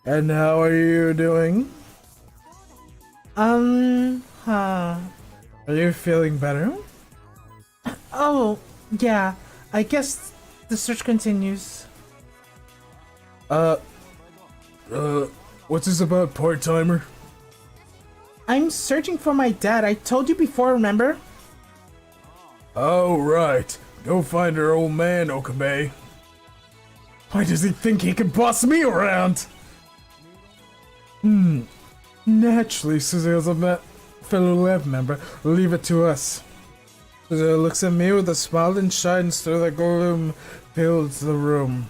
And how are you doing? Huh. Are you feeling better? Oh, yeah. I guess the search continues. What's this about, part-timer? I'm searching for my dad. I told you before, remember? Oh, right. Go find her, old man, Okabe. Why does he think he can boss me around? Naturally, Suzu's a fellow lab member. Leave it to us. Suzu looks at me with a smile and shines through the gloom, fills the room.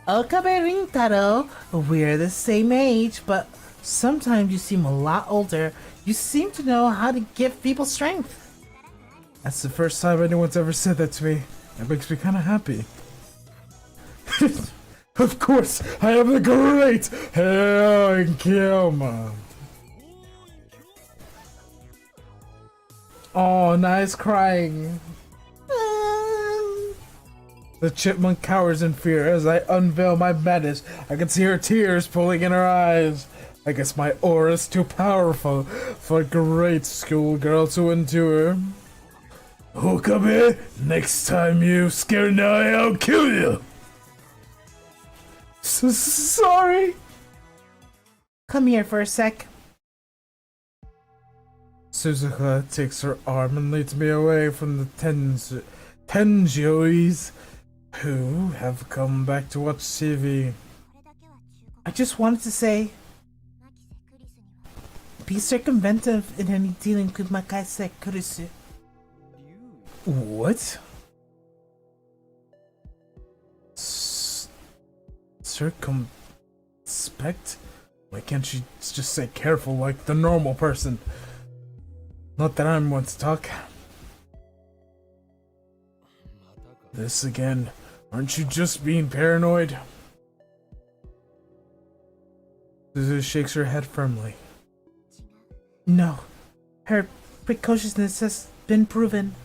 Okabe Rintaro, we're the same age, but sometimes you seem a lot older. You seem to know how to give people strength. That's the first time anyone's ever said that to me. It makes me kind of happy. Of course, I am the great Kyoma. Oh, nice crying. The chipmunk cowers in fear as I unveil my madness. I can see her tears pulling in her eyes. I guess my aura's too powerful for a great schoolgirl to endure. Okabe, next time you scare Nai, I'll kill you. Sorry. Come here for a sec. Suzuka takes her arm and leads me away from the Tenjois who have come back to watch TV. I just wanted to say, be circumventive in any dealing with Makase Kurusu. What? Circumspect? Why can't she just say careful like the normal person? Not that I'm one to talk. This again. Aren't you just being paranoid? Suzu shakes her head firmly. No, her precociousness has been proven.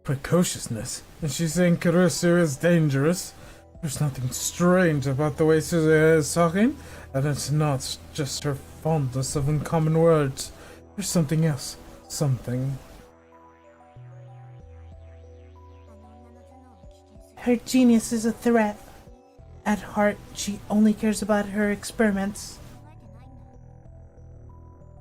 Precociousness? Is she saying Kurusu is dangerous? There's nothing strange about the way Suzu is talking, and it's not just her fondness of uncommon words. There's something else. Something. Her genius is a threat. At heart, she only cares about her experiments.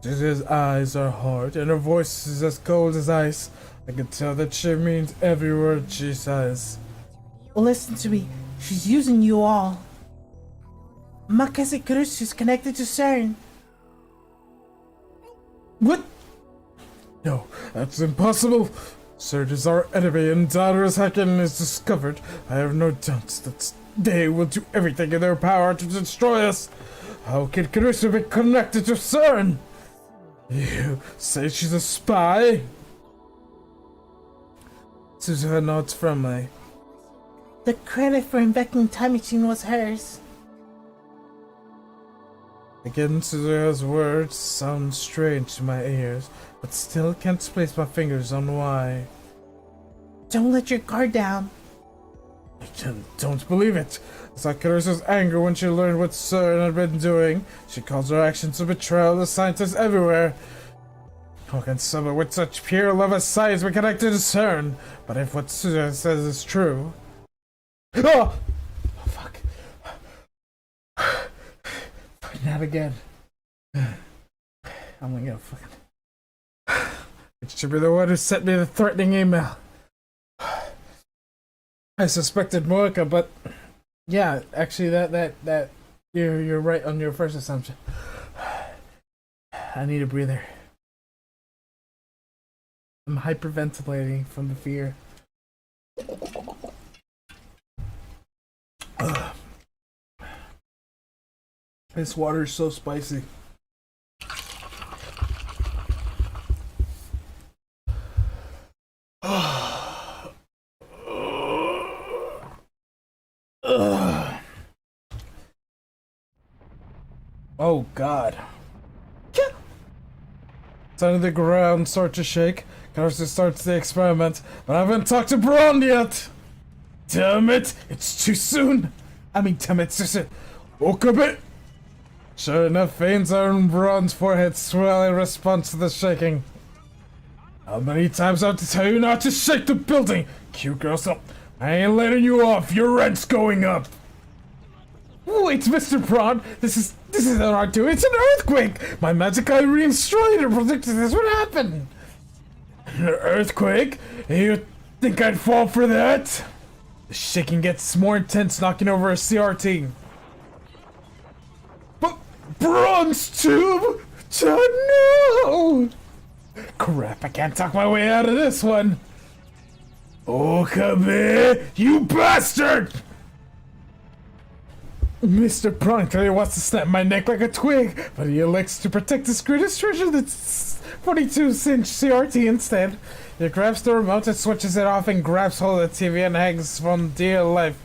Suzu's eyes are hard, and her voice is as cold as ice. I can tell that she means every word she says. Listen to me. She's using you all. Makase Kurusu is connected to CERN. What? No, that's impossible. CERN is our enemy, and Dada's Haken is discovered. I have no doubts that they will do everything in their power to destroy us. How can Kurusu be connected to CERN? You say she's a spy? Suzuha nods firmly. The credit for inventing the time machine was hers. Again, Suzuha's words sound strange to my ears, but still can't place my fingers on why. Don't let your guard down. I don't believe it. Sakuru's anger when she learned what CERN had been doing. She calls her actions a betrayal to scientists everywhere. How can someone with such pure love of science be connected to CERN? But if what Suzuha says is true... Oh! Oh, fuck. Not again. I'm gonna get fucking... It should be the one who sent me the threatening email. I suspected Moeka, but... Yeah, actually that you're right on your first assumption. I need a breather. I'm hyperventilating from the fear. Ugh. This water is so spicy. Oh God. Suddenly the ground starts to shake. Karsu starts the experiment, but I haven't talked to Braun yet! Damn it! It's too soon! Damn it, Susu! Okabe! Sure enough, veins on Braun's forehead swell in response to the shaking. How many times I have to tell you not to shake the building? Cute girl, so I ain't letting you off. Your rent's going up. Wait, Mr. Braun, this isn't hard to. It's an earthquake. My magic eye re-destroyed predicted this would happen. An earthquake? You think I'd fall for that? The shaking gets more intense, knocking over a CRT. But Braun's tube? Oh no! Crap, I can't talk my way out of this one. Okabe, you bastard! Mr. Braun clearly wants to snap my neck like a twig, but he elects to protect his greatest treasure, that's 42-inch CRT instead. He grabs the remote and switches it off and grabs hold of the TV and hangs from dear life.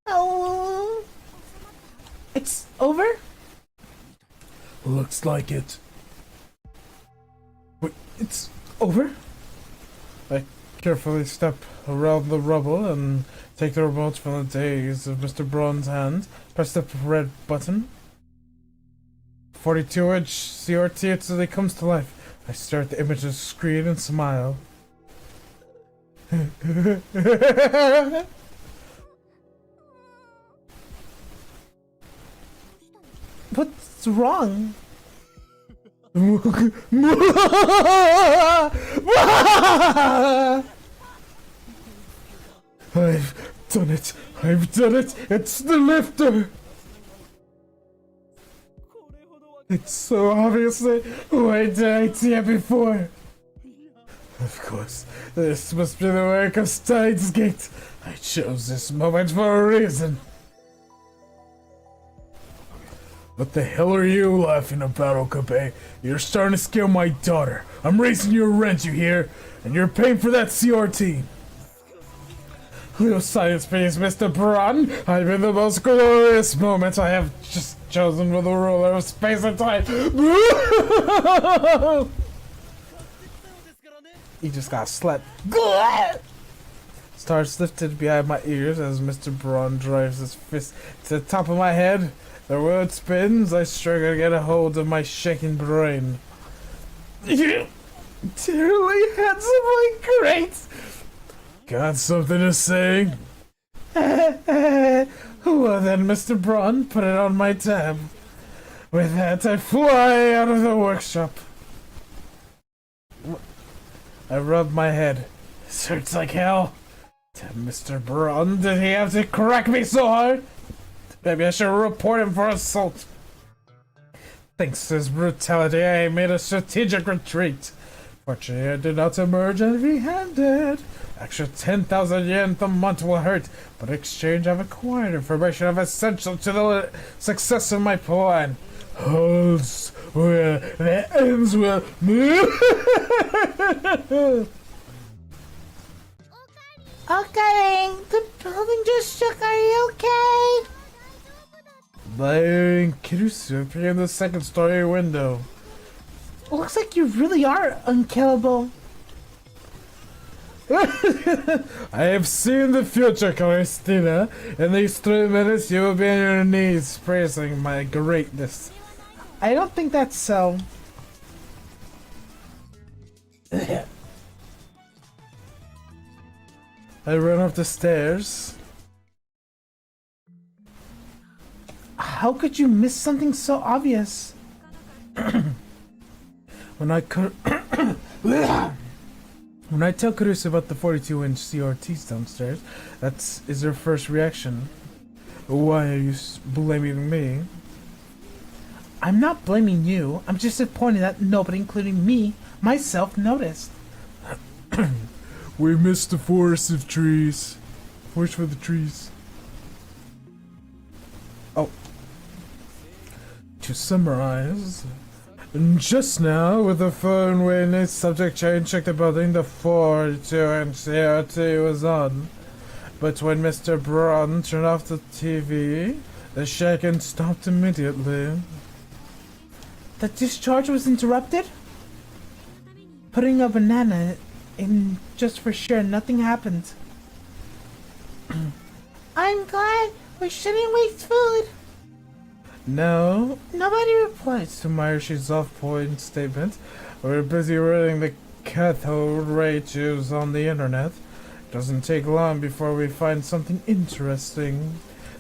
Oh, it's over? Looks like it. Wait, it's over? I carefully step around the rubble and take the remote from the days of Mr. Braun's hand. Press the red button. 42-inch CRT instantly comes to life. I stare at the image of the screen and smile. What's wrong? I've done it. I've done it. It's the lifter. It's so obviously why did I see it before? Of course, this must be the work of Steins Gate. I chose this moment for a reason. What the hell are you laughing about, Okabe? You're starting to scare my daughter. I'm raising your rent, you hear? And you're paying for that CRT. Little science piece, Mr. Braun. I'm in the most glorious moment I have just chosen with the ruler of space and time. He just got slapped. Stars lifted behind my ears as Mr. Braun drives his fist to the top of my head. The world spins. I struggle to get a hold of my shaking brain. You dearly handsomely great. Got something to say? Well then, Mr. Braun, put it on my tab. With that, I fly out of the workshop. I rub my head. This hurts like hell. Damn, Mr. Braun, did he have to crack me so hard? Maybe I should report him for assault. Thanks to his brutality, I made a strategic retreat. Fortunately, I did not emerge empty-handed. Extra 10,000 yen per month will hurt, but in exchange I've acquired information of essential to the success of my plan. Holds where the ends will move. Okay, the building just shook. Are you okay? Byron Kirusu appeared in the second-story window. Looks like you really are unkillable. I have seen the future, Christina. In these 3 minutes, you will be on your knees praising my greatness. I don't think that's so. I ran up the stairs. How could you miss something so obvious? When I tell Kurusu about the 42-inch CRTs downstairs, that is her first reaction. Why are you blaming me? I'm not blaming you. I'm just disappointed that nobody, including me, myself, noticed. We missed the forest of trees. Forest for the trees. Oh. To summarize, just now, with the phone when its subject change checked the building, the 42-inch CRT was on. But when Mr. Braun turned off the TV, the shaking stopped immediately. The discharge was interrupted? Putting a banana in just for sure, nothing happened. I'm glad we shouldn't waste food. No, nobody replies to Mayoshi's off-point statement. We're busy reading the cathode ray tubes on the internet. Doesn't take long before we find something interesting.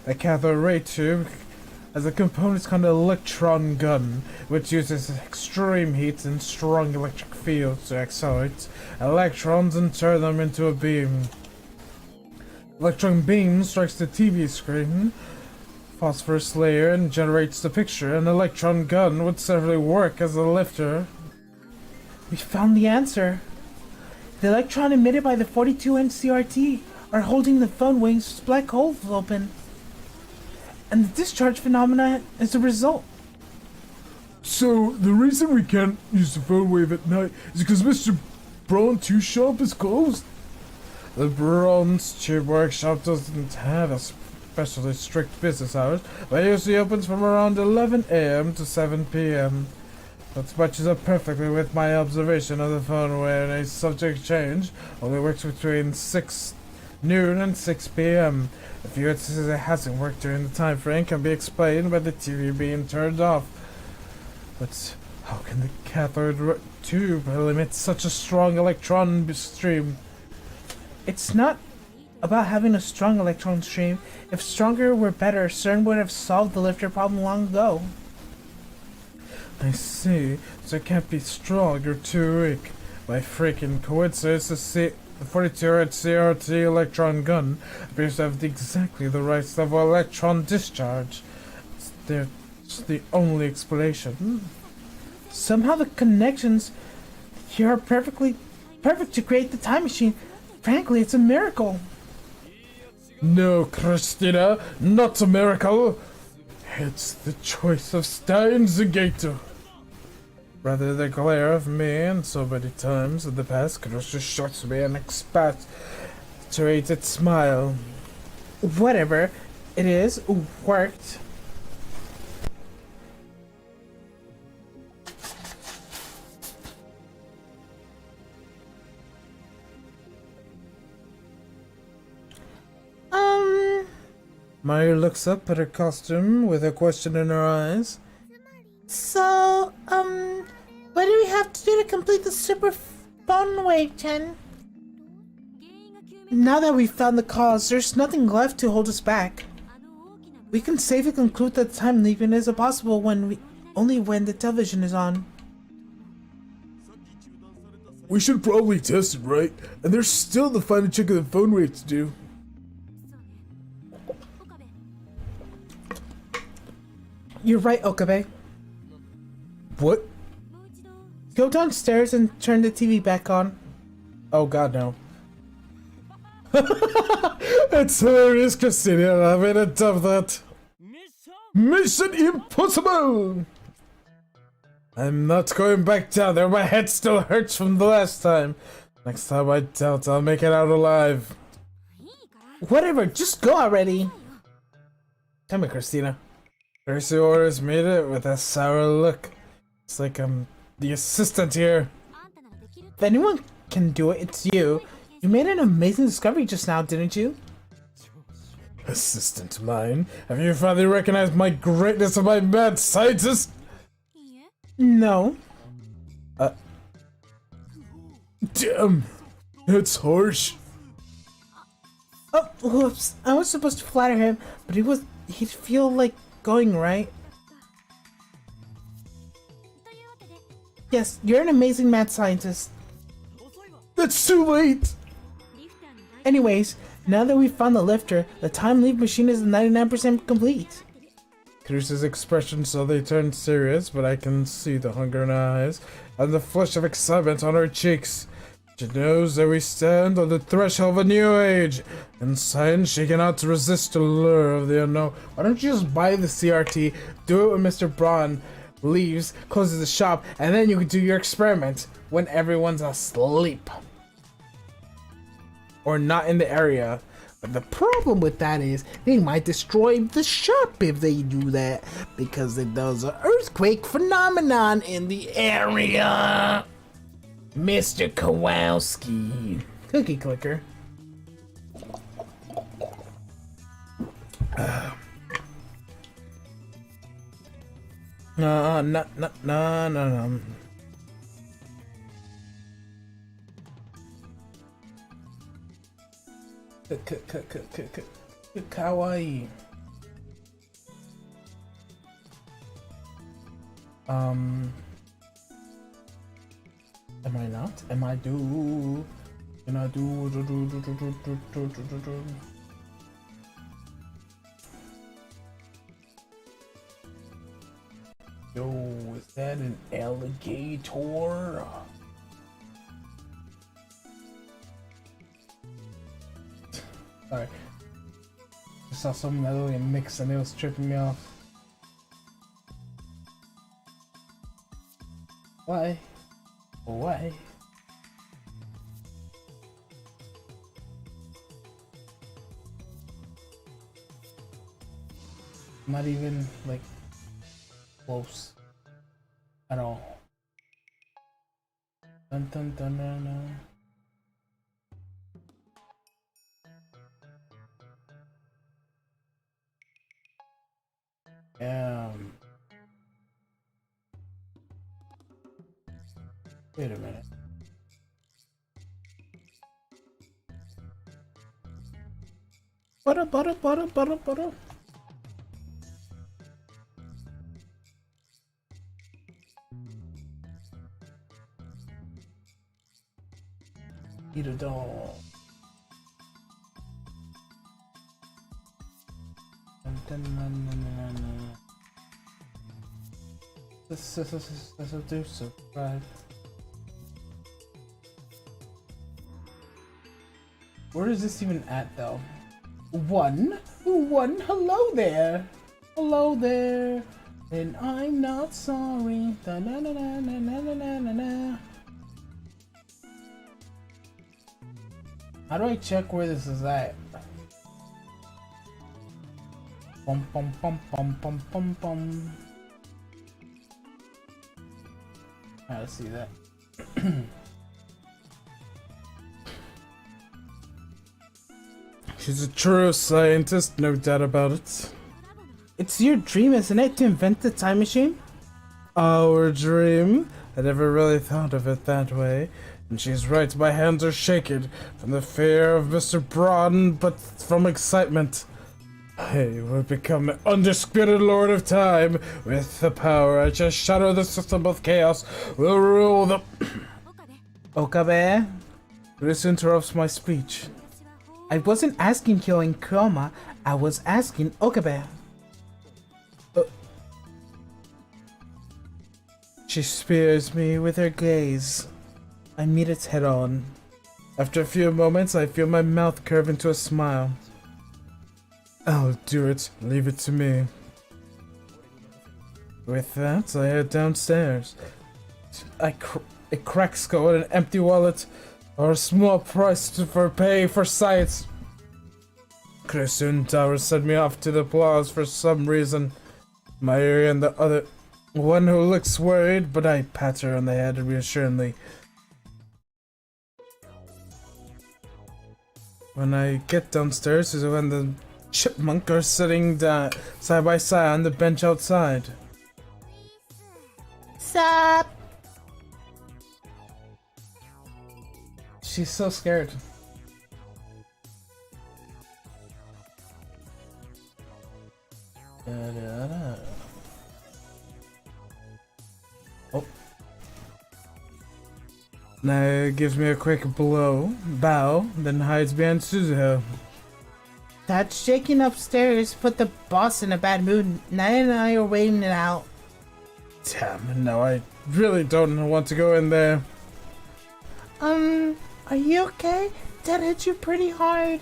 The cathode ray tube has a component called an electron gun, which uses extreme heat and strong electric fields to accelerate electrons and turn them into a beam. Electron beam strikes the TV screen, phosphorus layer, and generates the picture. An electron gun would certainly work as a lifter. We found the answer. The electron emitted by the 42-inch CRT are holding the phone wings black holes open. And the discharge phenomena is a result. So, the reason we can't use the phone wave at night is because Mr. Braun's tube shop is closed? The Braun's tube workshop doesn't have a especially strict business hours, but usually opens from around 11 a.m. to 7 p.m. That matches up perfectly with my observation of the phone when a subject change only works between 6 noon and 6 p.m. The few instances it hasn't worked during the time frame can be explained by the TV being turned off. But how can the cathode tube emit such a strong electron stream? It's not about having a strong electron stream. If stronger were better, CERN would have solved the lifter problem long ago. I see. So it can't be strong or too weak. By freaking coincidence, the 42-inch CRT electron gun appears to have exactly the right level of electron discharge. It's the only explanation. Somehow the connections here are perfect to create the time machine. Frankly, it's a miracle. No, Christina, not a miracle. It's the choice of steins again. Rather the glare of me and so many times in the past could just shot me an expatriated smile. Whatever it is, worked. Maya looks up at her costume with a question in her eyes. So, what do we have to do to complete the super phone wave, Chen? Now that we've found the cause, there's nothing left to hold us back. We can safely conclude that time leaping is impossible only when the television is on. We should probably test it, right? And there's still the final check of the phone rate to do. You're right, Okabe. What? Go downstairs and turn the TV back on. Oh god, no. It's hilarious, Christina. I made a of that. Mission Impossible! I'm not going back down there. My head still hurts from the last time. Next time I doubt I'll make it out alive. Whatever, just go already. Come here, Christina. Percy orders made it with a sour look. It's like I'm the assistant here. If anyone can do it, it's you. You made an amazing discovery just now, didn't you? Assistant mine? Have you finally recognized my greatness of my mad scientist? No. Damn. It's harsh. Oh, whoops. I was supposed to flatter him, but he'd feel like going, right? Yes, you're an amazing mad scientist. That's too late. Anyways, now that we've found the lifter, the time leap machine is 99% complete. Teresa's expression slowly turned serious, but I can see the hunger in her eyes and the flush of excitement on her cheeks. She knows that we stand on the threshold of a new age. In science, she cannot resist the lure of the unknown. Why don't you just buy the CRT, do it when Mr. Braun leaves, closes the shop, and then you can do your experiment when everyone's asleep. Or not in the area. But the problem with that is they might destroy the shop if they do that, because there's an earthquake phenomenon in the area. Mr. Kowalski. Cookie clicker. No. Kawaii. Am I not? Am I do? Can I do? Yo, is that an alligator? Sorry. I saw some metal and mix and it was tripping me off. Why? Why? Not even like close at all. Dun dun dun dun dun. Wait a minute. Butter. Eat a doll. This will do so, right? Where is this even at, though? One? Hello there! Hello there! And I'm not sorry. Da na na na na na na na na. How do I check where this is at? Bum bum bum bum bum bum bum. I gotta see that. She's a true scientist, no doubt about it. It's your dream, isn't it, to invent the time machine? Our dream? I never really thought of it that way. And she's right, my hands are shaking from the fear of Mr. Braun, but from excitement. I will become the undisputed Lord of Time. With the power I just shatter the system of chaos, will rule the... Okabe? This interrupts my speech. I wasn't asking Kyo Chroma, I was asking Okabe. She spears me with her gaze. I meet its head on. After a few moments, I feel my mouth curve into a smile. I'll do it. Leave it to me. With that, I head downstairs. A cracked skull and an empty wallet are a small price for pay for sight. Crescent Tower sent me off to the plaza for some reason. Mayuri and the other one who looks worried, but I pat her on the head reassuringly. When I get downstairs is when the chipmunk are sitting side by side on the bench outside. Sup? She's so scared. Oh. Now gives me a quick bow, then hides behind Suzuho. That shaking upstairs put the boss in a bad mood. Naya and I are waiting it out. Damn, no, I really don't want to go in there. Are you okay? That hit you pretty hard.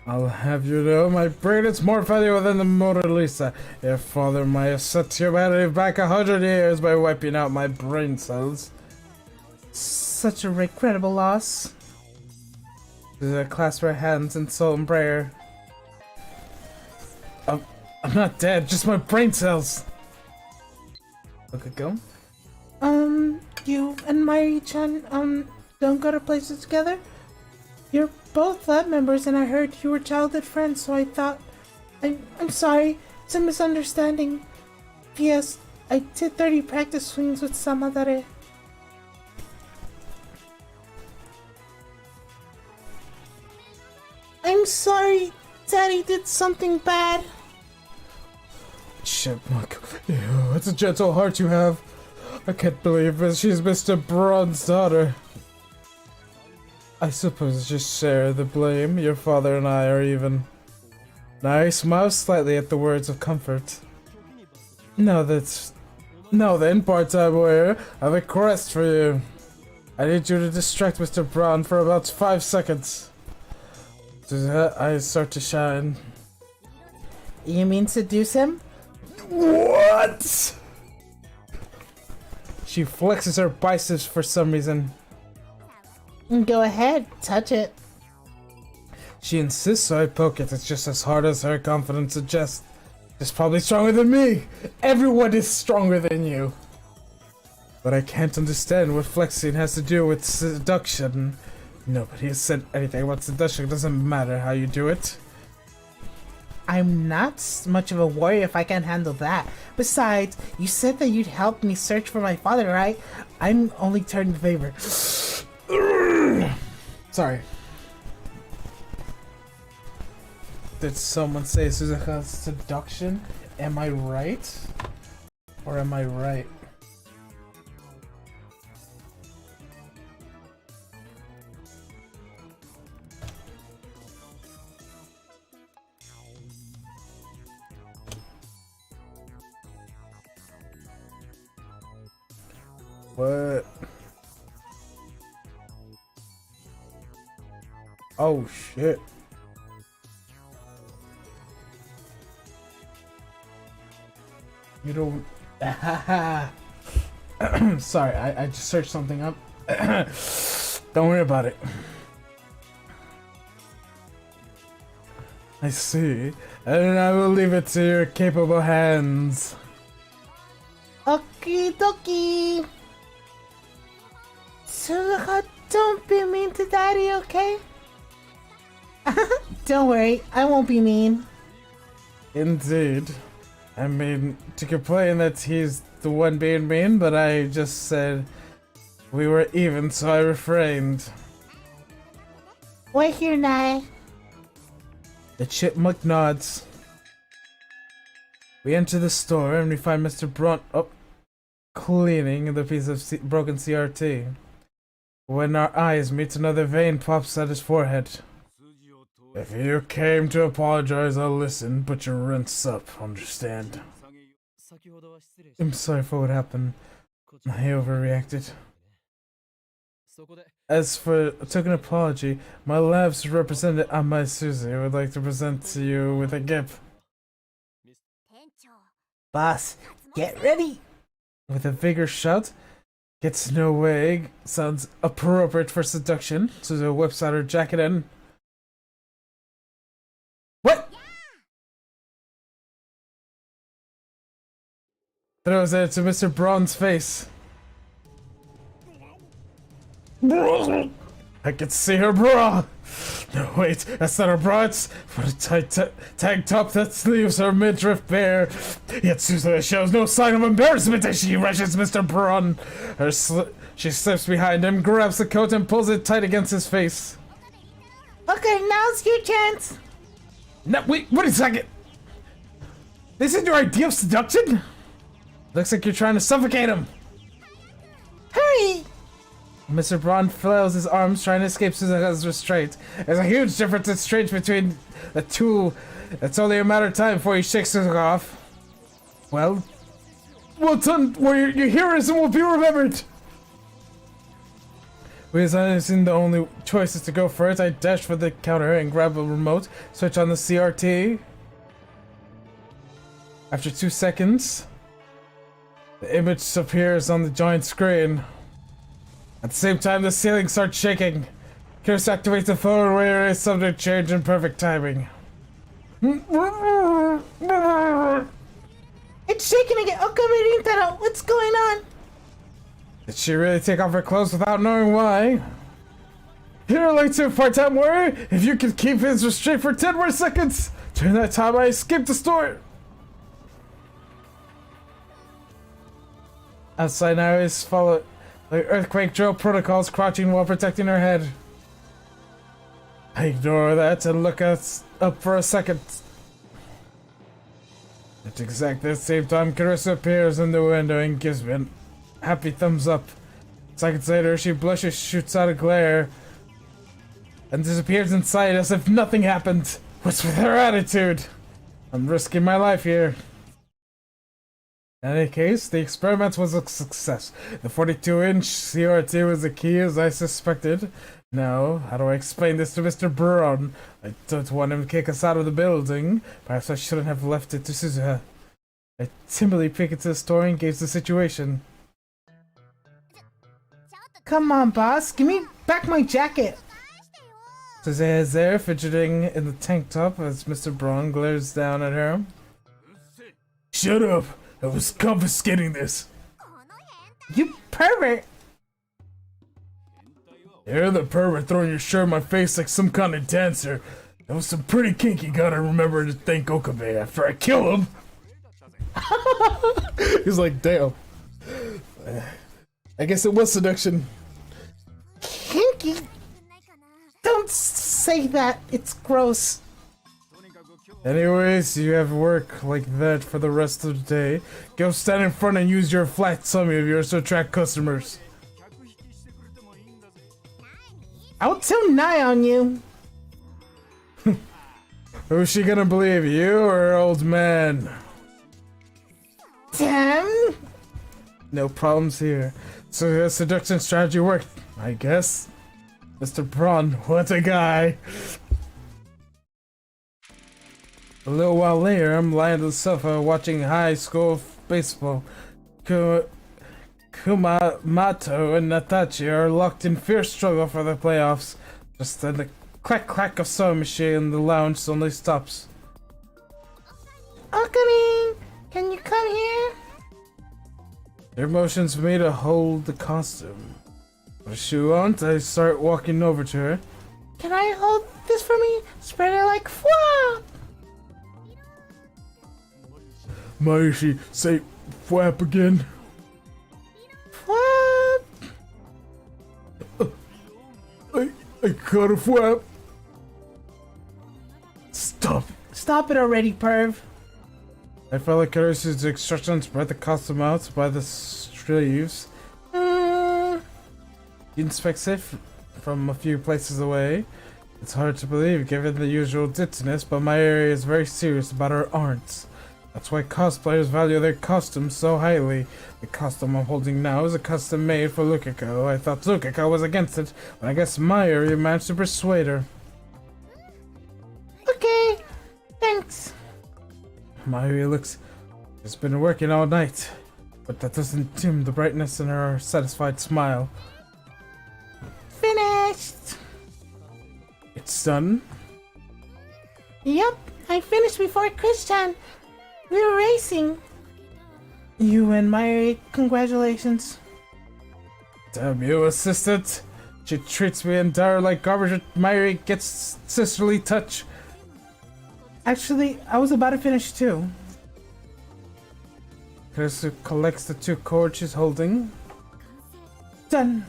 I'll have you know, my brain is more valuable than the Mona Lisa. Your father might have set humanity back 100 years by wiping out my brain cells. Such a regrettable loss. They clasp her hands in solemn prayer. I'm not dead, just my brain cells. Okay, go. You and Mayuri-chan, don't go to places together? You're both lab members and I heard you were childhood friends, so I thought... I'm sorry, it's a misunderstanding. P.S. I did 30 practice swings with Samadare. I'm sorry, Daddy did something bad. Chipmunk, it's a gentle heart you have. I can't believe it. She's Mr. Braun's daughter. I suppose just share the blame. Your father and I are even. I smile slightly at the words of comfort. Now then, part-time warrior, I have a quest for you. I need you to distract Mr. Braun for about 5 seconds. I start to shine. You mean seduce him? What? She flexes her biceps for some reason. Go ahead, touch it. She insists, so I poke it. It's just as hard as her confidence suggests. It's probably stronger than me. Everyone is stronger than you. But I can't understand what flexing has to do with seduction. Nobody has said anything about seduction. It doesn't matter how you do it. I'm not much of a warrior if I can't handle that. Besides, you said that you'd help me search for my father, right? I'm only turning the favor. Sorry. Did someone say Suzuka's seduction? Am I right? Or am I right? What? Oh shit. You don't. Sorry, I just searched something up. Don't worry about it. I see. And I will leave it to your capable hands. Okie dokie. Suzuka, don't be mean to Daddy, okay? Don't worry, I won't be mean. Indeed. I mean, to complain that he's the one being mean, but I just said we were even, so I refrained. We're here, Nai. The chipmunk nods. We enter the store and we find Mr. Braun. Oh, cleaning the piece of broken CRT. When our eyes meet, another vein pops at his forehead. If you came to apologize, I'll listen, but your rent's up, understand? I'm sorry for what happened. I overreacted. As for a token apology, my lab's representative Amai Suzy would like to present to you with a gift. Boss, get ready. With a vigorous shout, gets no way, sounds appropriate for seduction. Suzy whips out her jacket and... What? Throws it to Mr. Braun's face. I can see her bra. No, wait, that's not her bra. It's what a tight tank top that leaves her midriff bare. Yet Susan shows no sign of embarrassment as she rushes Mr. Braun. She slips behind him, grabs the coat, and pulls it tight against his face. Okay, now's your chance. No, wait a second. This is your idea of seduction? Looks like you're trying to suffocate him. Hurry! Mr. Braun flails his arms, trying to escape Suzuka's restraint. There's a huge difference in strength between the two. It's only a matter of time before he shakes Suzuka off. Well done, where your heroism will be remembered. Realizing the only choice is to go for it, I dash for the counter and grab a remote, switch on the CRT. After 2 seconds, the image appears on the giant screen. At the same time, the ceiling starts shaking. Curse activates the photo array, subject change in perfect timing. It's shaking again. Okay, Rintaro, what's going on? Did she really take off her clothes without knowing why? Here, like to part-time warrior, if you could keep his restraint for 10 more seconds, during that time I escaped the store. Outside now is followed by earthquake drill protocols, crouching while protecting her head. I ignore that and look up for a second. At exactly the same time, Carissa appears in the window and gives me a happy thumbs up. Seconds later, she blushes, shoots out a glare, and disappears inside as if nothing happened. What's with her attitude? I'm risking my life here. In any case, the experiment was a success. The 42-inch CRT was the key as I suspected. Now, how do I explain this to Mr. Braun? I don't want him to kick us out of the building. Perhaps I shouldn't have left it to Suzuha. I timidly peek into the store and gauge the situation. Come on, boss. Give me back my jacket. Suzuha is there, fidgeting in the tank top as Mr. Braun glares down at her. Shut up! I was confiscating this. You pervert! You're the pervert throwing your shirt in my face like some kind of dancer. That was some pretty kinky. Gotta remember to thank Okabe after I kill him. He's like, damn. I guess it was seduction. Kinky? Don't say that. It's gross. Anyways, you have work like that for the rest of the day. Go stand in front and use your flat tummy of yours to attract customers. I'll tell Nye on you. Who's she gonna believe, you or her old man? Damn. No problems here. So the seduction strategy worked, I guess. Mr. Braun, what a guy. A little while later, I'm lying on the sofa watching high school baseball. Kumamoto and Natachi are locked in fierce struggle for the playoffs. Just then the clack of sewing machine in the lounge suddenly stops. Akane, can you come here? It motions me to hold the costume. What does she want? I start walking over to her. Can I hold this for me? Spread it like flop. Maishi, say flap again. Flap. I caught a flap. Stop. Stop it already, perv. I felt like Carissa's instructions spread the costume out by the retrieves. You inspect safe from a few places away. It's hard to believe given the usual ditziness, but my area is very serious about our arts. That's why cosplayers value their costumes so highly. The costume I'm holding now is a custom made for Lukiko. I thought Lukiko was against it, but I guess my area managed to persuade her. Okay, thanks. Mayuri looks... has been working all night, but that doesn't dim the brightness in her satisfied smile. Finished. It's done? Yep, I finished before Christian. We were racing. You and Mayuri, congratulations. Damn you, assistant! She treats me and Dara like garbage. Mayuri gets sisterly touch. Actually, I was about to finish too. Kurisu collects the 2 cords she's holding. Done.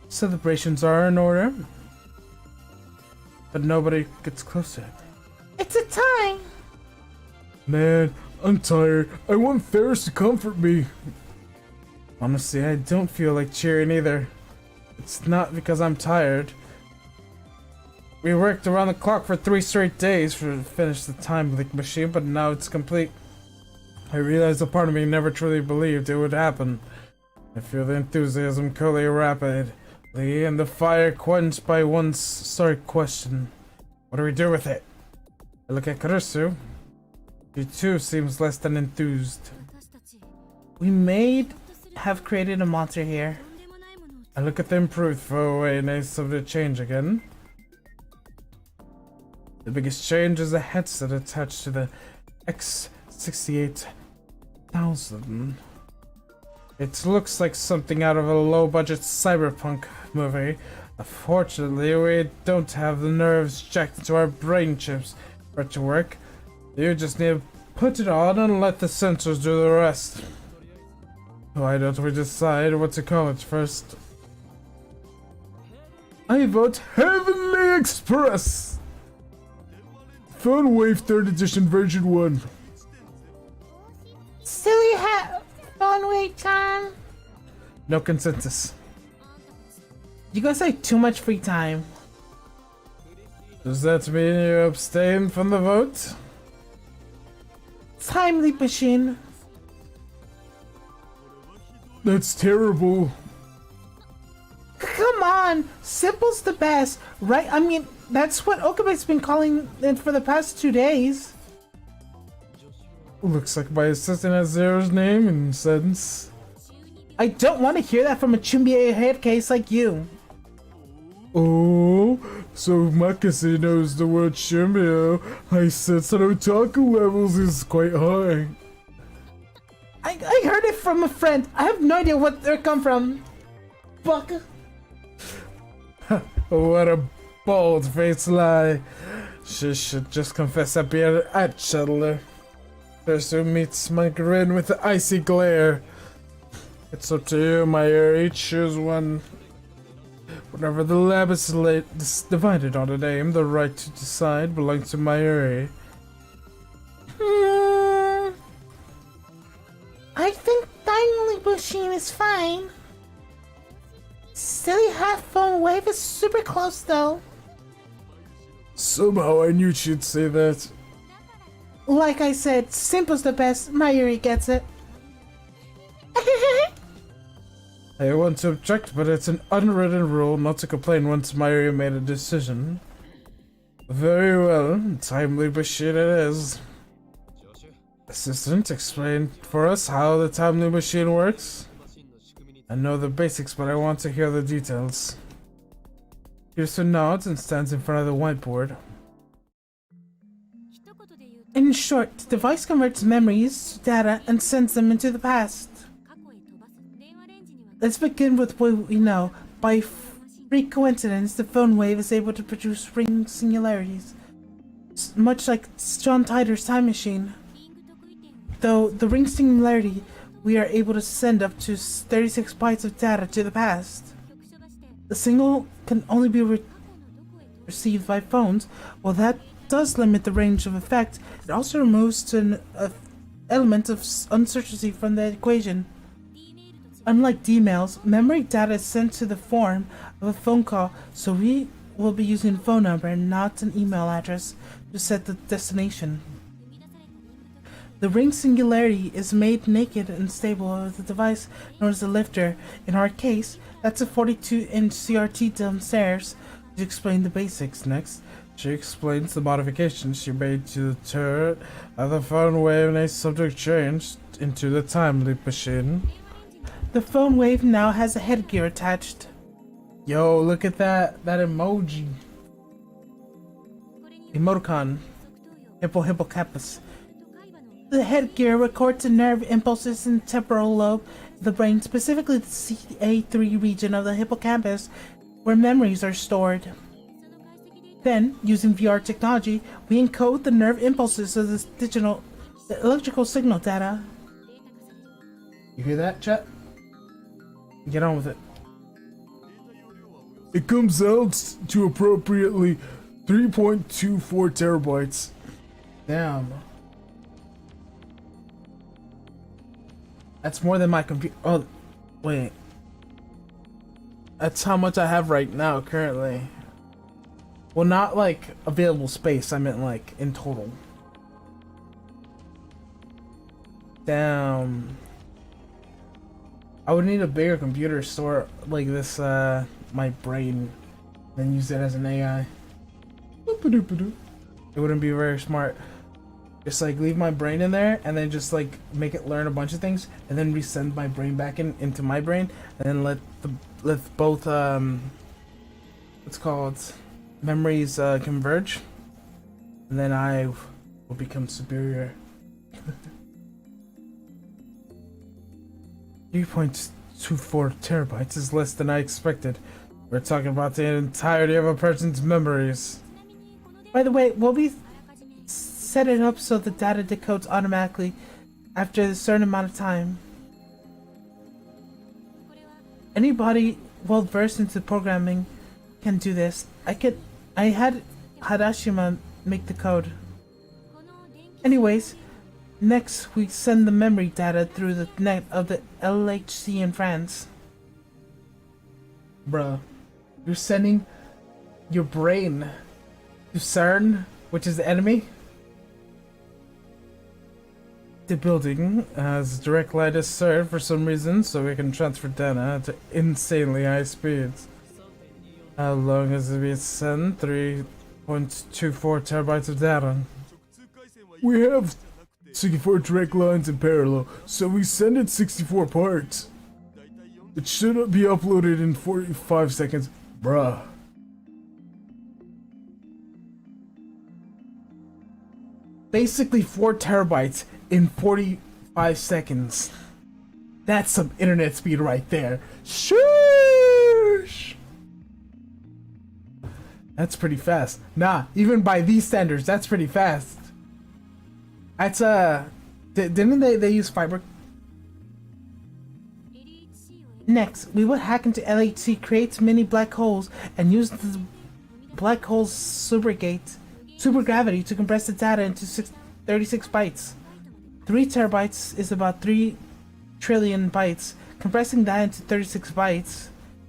Celebrations are in order. But nobody gets closer. It's a tie. Man, I'm tired. I want Ferris to comfort me. Honestly, I don't feel like cheering either. It's not because I'm tired. We worked around the clock for 3 straight days to finish the time leak machine, but now it's complete. I realize a part of me never truly believed it would happen. I feel the enthusiasm coolly rapidly, and the fire quenched by one stark question. What do we do with it? I look at Kurisu. He too seems less than enthused. We may have created a monster here. I look at the improved throwaway and I sort of change again. The biggest change is the headset attached to the X68000. It looks like something out of a low-budget cyberpunk movie. Unfortunately, we don't have the nerves jacked into our brain chips for it to work. You just need to put it on and let the sensors do the rest. Why don't we decide what to call it first? I vote Heavenly Express! Phone Wave 3rd Edition version 1. Silly hat. Phone wait time. No consensus. You guys have too much free time. Does that mean you abstain from the vote? Time leap machine. That's terrible. Come on, simple's the best, right? I mean, that's what Okabe's been calling it for the past 2 days. Looks like my assistant has Zero's name and sentence. I don't want to hear that from a Chumbia head case like you. Oh, so Makase knows the word Shimbio. I sense that otaku levels is quite high. I heard it from a friend. I have no idea what they come from. Fuck. What a bold-faced lie. She should just confess that being an art shuttler. Kurisu meets my grin with the icy glare. It's up to you, Mayuri. Choose one. Whenever the lab is divided on a name, the right to decide belongs to Mayuri. I think Dynamite Machine is fine. Silly hat phone wave is super close though. Somehow I knew she'd say that. Like I said, simple's the best. Mayuri gets it. I want to object, but it's an unwritten rule not to complain once Mayuri made a decision. Very well, timely machine it is. Assistant, explain for us how the timely machine works. I know the basics, but I want to hear the details. Kurisu nods and stands in front of the whiteboard. In short, the device converts memories to data and sends them into the past. Let's begin with what we know. By freak coincidence, the phone wave is able to produce ring singularities, much like John Titor's time machine. Though the ring singularity, we are able to send up to 36 bytes of data to the past. The signal can only be received by phones. While that does limit the range of effect, it also removes an element of uncertainty from the equation. Unlike D-mails, memory data is sent to the form of a phone call, so we will be using a phone number and not an email address to set the destination. The ring singularity is made naked and stable with a device known as a lifter. In our case, that's a 42-inch CRT downstairs. To explain the basics next, she explains the modifications she made to the turret of the phone wave and a subject changed into the time loop machine. The phone wave now has a headgear attached. Yo, look at that emoji. Emoticon. Hippocampus. The headgear records the nerve impulses in the temporal lobe of the brain, specifically the CA3 region of the hippocampus, where memories are stored. Then, using VR technology, we encode the nerve impulses of the electrical signal data. You hear that, chat? Get on with it. It comes out to appropriately 3.24 terabytes. Damn. That's more than my computer. Oh, wait. That's how much I have right now, currently. Well, not like available space, I meant like in total. Damn. I would need a bigger computer to store like this, my brain, then use it as an AI. It wouldn't be very smart. Just like leave my brain in there and then just like make it learn a bunch of things and then resend my brain back into my brain and then let both what's called memories converge, and then I will become superior. 3.24 terabytes is less than I expected. We're talking about the entirety of a person's memories. By the way, we'll be set it up so the data decodes automatically after a certain amount of time. Anybody well versed into programming can do this. I had Harashima make the code. Anyways, next we send the memory data through the net of the LHC in France. Bruh, you're sending your brain to CERN, which is the enemy? The building has direct line to CERN for some reason, so we can transfer data to insanely high speeds. How long has it been sent? 3.24 terabytes of data. We have 64 direct lines in parallel, so we send it 64 parts. It should be uploaded in 45 seconds. Bruh. Basically 4 terabytes in 45 seconds. That's some internet speed right there. Shush! That's pretty fast. Nah, even by these standards, that's pretty fast. That's didn't they use fiber? Next, we will hack into LHC, create mini black holes, and use the black hole's supergravity to compress the data into 36 bytes. 3 terabytes is about 3 trillion bytes. Compressing that into 36 bytes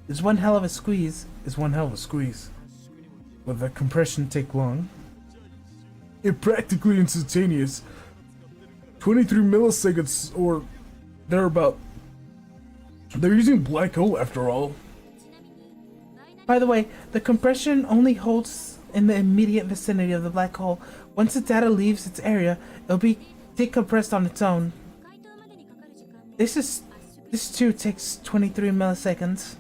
is one hell of a squeeze. Will the compression take long? It's practically instantaneous. 23 milliseconds or thereabout. They're using black hole after all. By the way, the compression only holds in the immediate vicinity of the black hole. Once the data leaves its area, it'll be decompressed on its own. This too takes 23 milliseconds.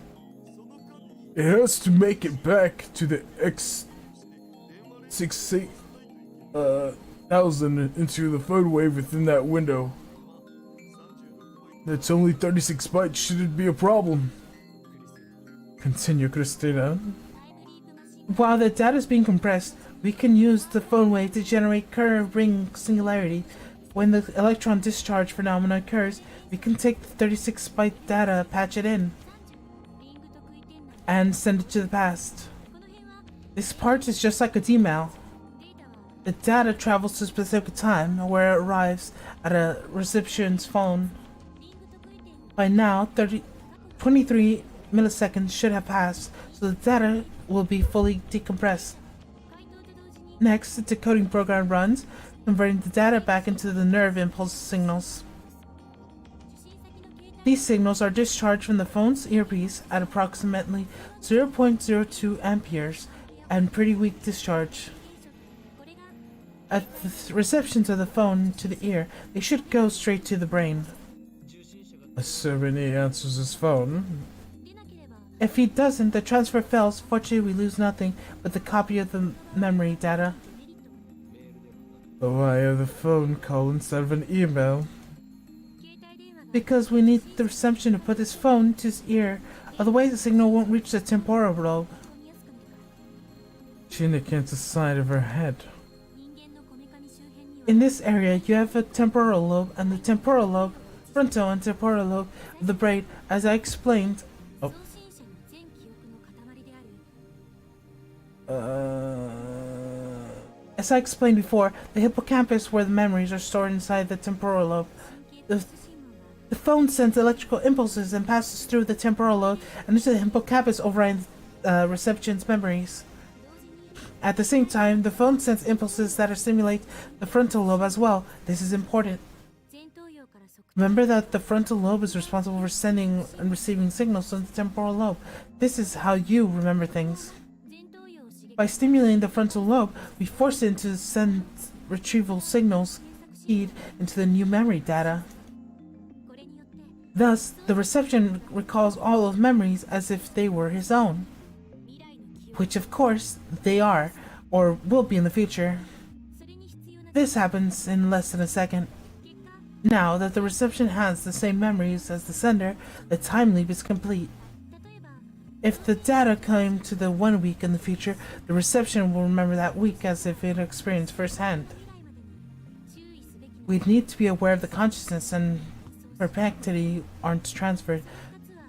It has to make it back to the X68,000 into the phone wave within that window. That's only 36 bytes. Shouldn't be a problem. Continue, Christina. While the data is being compressed, we can use the phone wave to generate curved ring singularity. When the electron discharge phenomenon occurs, we can take the 36 byte data, patch it in, and send it to the past. This part is just like a D-mail. The data travels to a specific time where it arrives at a recipient's phone. By now, 23 milliseconds should have passed, so the data will be fully decompressed. Next, the decoding program runs, converting the data back into the nerve impulse signals. These signals are discharged from the phone's earpiece at approximately 0.02 amperes and pretty weak discharge. At the reception of the phone to the ear, they should go straight to the brain. Assuming he answers his phone. If he doesn't, the transfer fails. Fortunately, we lose nothing but the copy of the memory data. But why have the phone call instead of an email? Because we need the reception to put his phone to his ear, otherwise the signal won't reach the temporal lobe. She indicates the side of her head. In this area, you have a temporal lobe and the temporal lobe, frontal and temporal lobe of the brain, as I explained. As I explained before, the hippocampus where the memories are stored inside the temporal lobe. The phone sends electrical impulses and passes through the temporal lobe and into the hippocampus overriding reception's memories. At the same time, the phone sends impulses that stimulate the frontal lobe as well. This is important. Remember that the frontal lobe is responsible for sending and receiving signals from the temporal lobe. This is how you remember things. By stimulating the frontal lobe, we force it to send retrieval signals keyed into the new memory data. Thus, the reception recalls all of memories as if they were his own. Which of course, they are, or will be in the future. This happens in less than a second. Now that the reception has the same memories as the sender, the time leap is complete. If the data came to the 1 week in the future, the reception will remember that week as if it experienced firsthand. We'd need to be aware of the consciousness and perpetuity aren't transferred.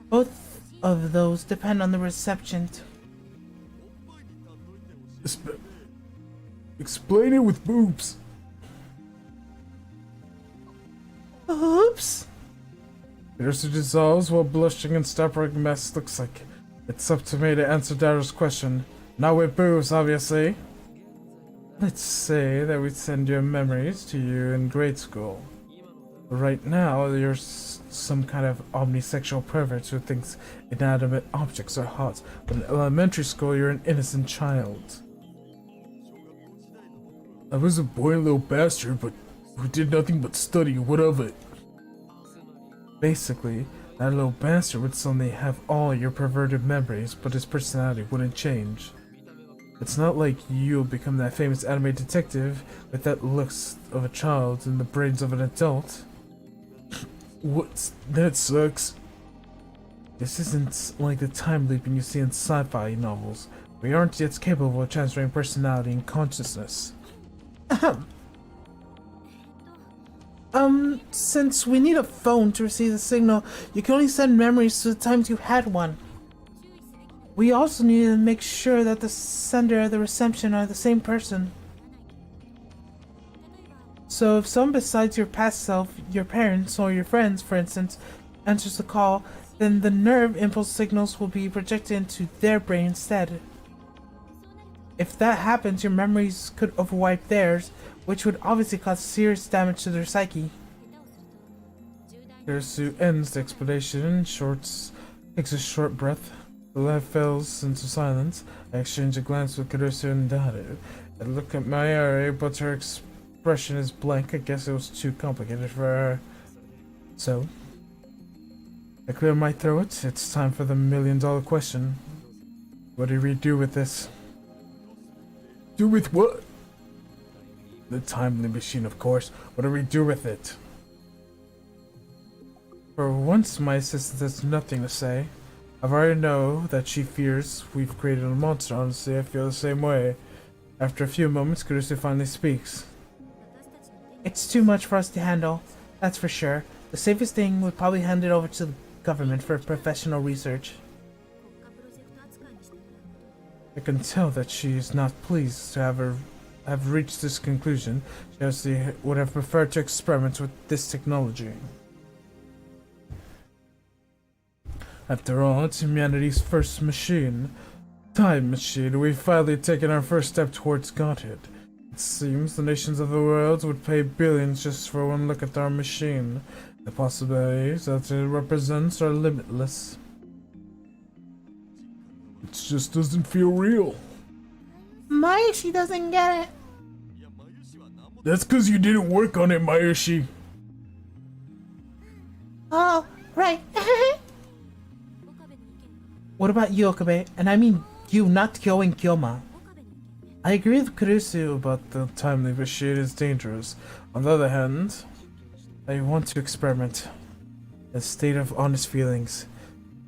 Both of those depend on the reception. Explain it with boobs. Oops! Peterson dissolves while blushing and stammering mess looks like. It's up to me to answer Dara's question. Not with boobs, obviously. Let's say that we send your memories to you in grade school. Right now, you're some kind of omnisexual pervert who thinks inanimate objects are hot. But in elementary school, you're an innocent child. I was a boring little bastard, but who did nothing but study. What of it? Basically, that little bastard would suddenly have all your perverted memories, but his personality wouldn't change. It's not like you'll become that famous anime detective with that looks of a child and the brains of an adult. That sucks. This isn't like the time leaping you see in sci-fi novels. We aren't yet capable of transferring personality and consciousness. Since we need a phone to receive the signal, you can only send memories to the times you had one. We also need to make sure that the sender and the reception are the same person. So if someone besides your past self, your parents or your friends, for instance, answers the call, then the nerve impulse signals will be projected into their brain instead. If that happens, your memories could overwipe theirs, which would obviously cause serious damage to their psyche. Kurisu ends the explanation, takes a short breath. The lad falls into silence. I exchange a glance with Kurisu and Daru. I look at Mayuri, but her expression is blank. I guess it was too complicated for her. So, I clear my throat. It's time for the $1,000,000 question. What do we do with this? Do with what? The time machine, of course. What do we do with it? For once, my assistant has nothing to say. I've already know that she fears we've created a monster. Honestly, I feel the same way. After a few moments, Kurisu finally speaks. It's too much for us to handle, that's for sure. The safest thing would probably hand it over to the government for professional research. I can tell that she is not pleased to have reached this conclusion. She obviously would have preferred to experiment with this technology. After all, it's humanity's first machine. Time machine. We've finally taken our first step towards godhood. It seems the nations of the world would pay billions just for one look at our machine. The possibilities that it represents are limitless. It just doesn't feel real. She doesn't get it. That's because you didn't work on it, Mayoshi. Oh, right. What about you, Okabe? And I mean you, not Kyo and Kyoma. I agree with Kurusu about the time leap machine is dangerous. On the other hand, I want to experiment. A state of honest feelings.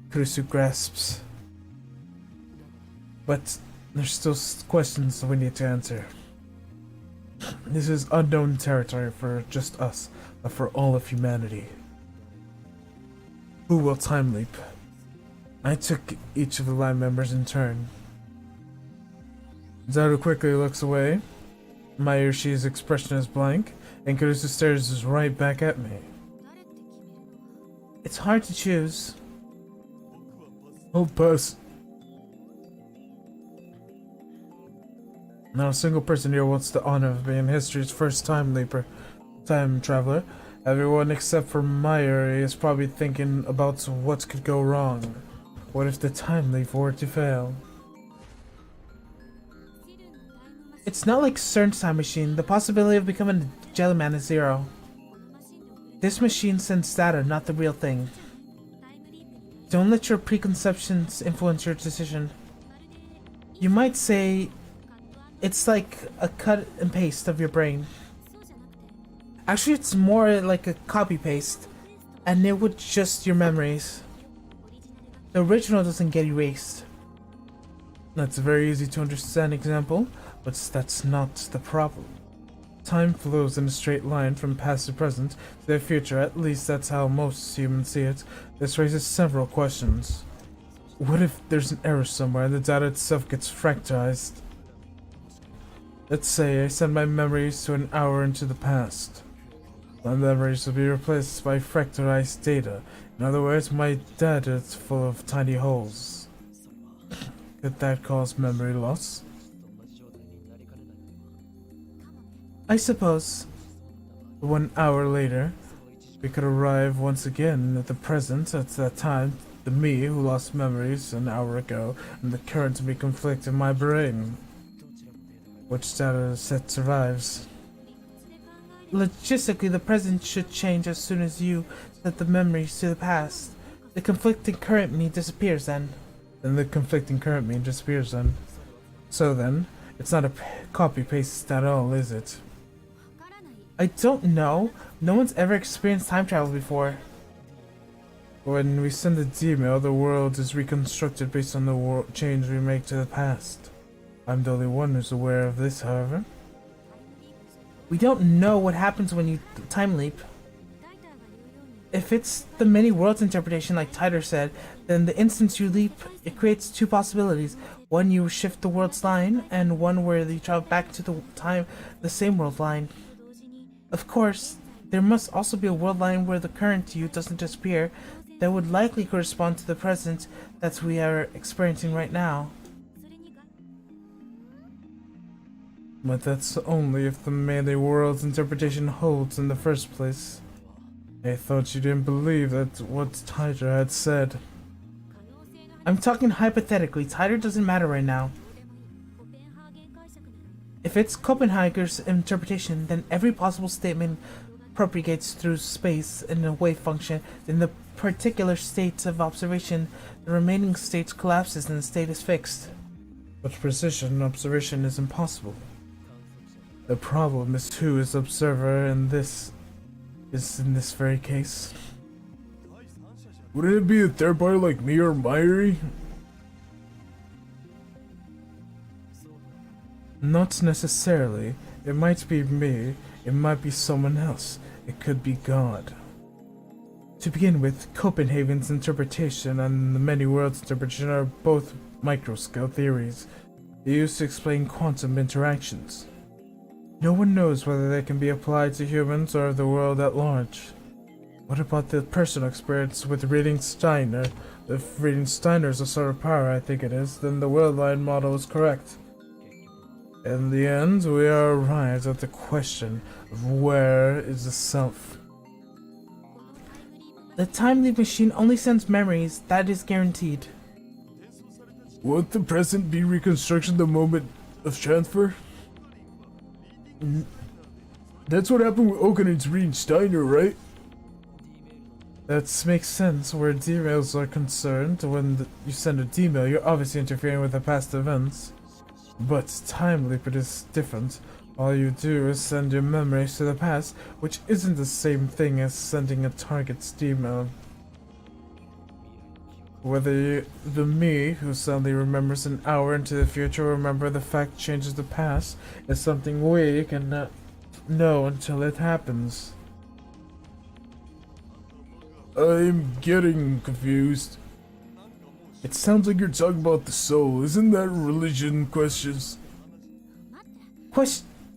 Kurusu grasps. But there's still questions we need to answer. This is unknown territory for just us, but for all of humanity. Who will time leap? I took each of the line members in turn. Zaru quickly looks away. Mayoshi's expression is blank, and Kurusu stares right back at me. It's hard to choose. I'll pass. Not a single person here wants the honor of being history's first time traveler. Everyone except for Mayuri is probably thinking about what could go wrong. What if the time leap were to fail? It's not like CERN's time machine. The possibility of becoming a jellyman is zero. This machine sends data, not the real thing. Don't let your preconceptions influence your decision. You might say it's like a cut and paste of your brain. Actually, it's more like a copy paste, and it would just your memories. The original doesn't get erased. That's a very easy to understand example, but that's not the problem. Time flows in a straight line from past to present to the future, at least that's how most humans see it. This raises several questions. What if there's an error somewhere and the data itself gets fractalized? Let's say I send my memories to an hour into the past. My memories will be replaced by fractalized data. In other words, my data is full of tiny holes. Could that cause memory loss? I suppose. 1 hour later, we could arrive once again at the present. At that time, the me who lost memories an hour ago and the current me conflict in my brain. Which data set survives? Logistically, the present should change as soon as you set the memories to the past. The conflicting current me disappears then. Then the conflicting current me disappears then. So then, it's not a copy-paste at all, is it? I don't know. No one's ever experienced time travel before. When we send the email, the world is reconstructed based on the change we make to the past. I'm the only one who's aware of this, however. We don't know what happens when you time leap. If it's the many worlds interpretation like Tider said, then the instant you leap, it creates two possibilities. One, you shift the world's line, and one where you travel back to the same world line. Of course, there must also be a world line where the current you doesn't disappear. That would likely correspond to the present that we are experiencing right now. But that's only if the many worlds interpretation holds in the first place. I thought you didn't believe that what Tider had said. I'm talking hypothetically. Tider doesn't matter right now. If it's Copenhagen's interpretation, then every possible statement propagates through space in a wave function. In the particular states of observation, the remaining states collapses and the state is fixed. But precision observation is impossible. The problem is who is observer, and this is in this very case. Wouldn't it be a third party like me or Mayuri? Not necessarily. It might be me, it might be someone else, it could be God. To begin with, Copenhagen's interpretation and the many worlds interpretation are both microscale theories. They used to explain quantum interactions. No one knows whether they can be applied to humans or the world at large. What about the personal experience with reading Steiner? If reading Steiner is a sort of power, I think it is, then the worldwide model is correct. In the end, we are arrived at the question of where is the self. The time leap machine only sends memories, that is guaranteed. Won't the present be reconstruction the moment of transfer? That's what happened with Okanen's reading Steiner, right? That makes sense where D-mails are concerned. When you send a D-mail, you're obviously interfering with the past events. But time leap, it is different. All you do is send your memories to the past, which isn't the same thing as sending a target's D-mail. Whether the me, who suddenly remembers an hour into the future, remember the fact changes the past, is something we cannot know until it happens. I'm getting confused. It sounds like you're talking about the soul. Isn't that religion questions?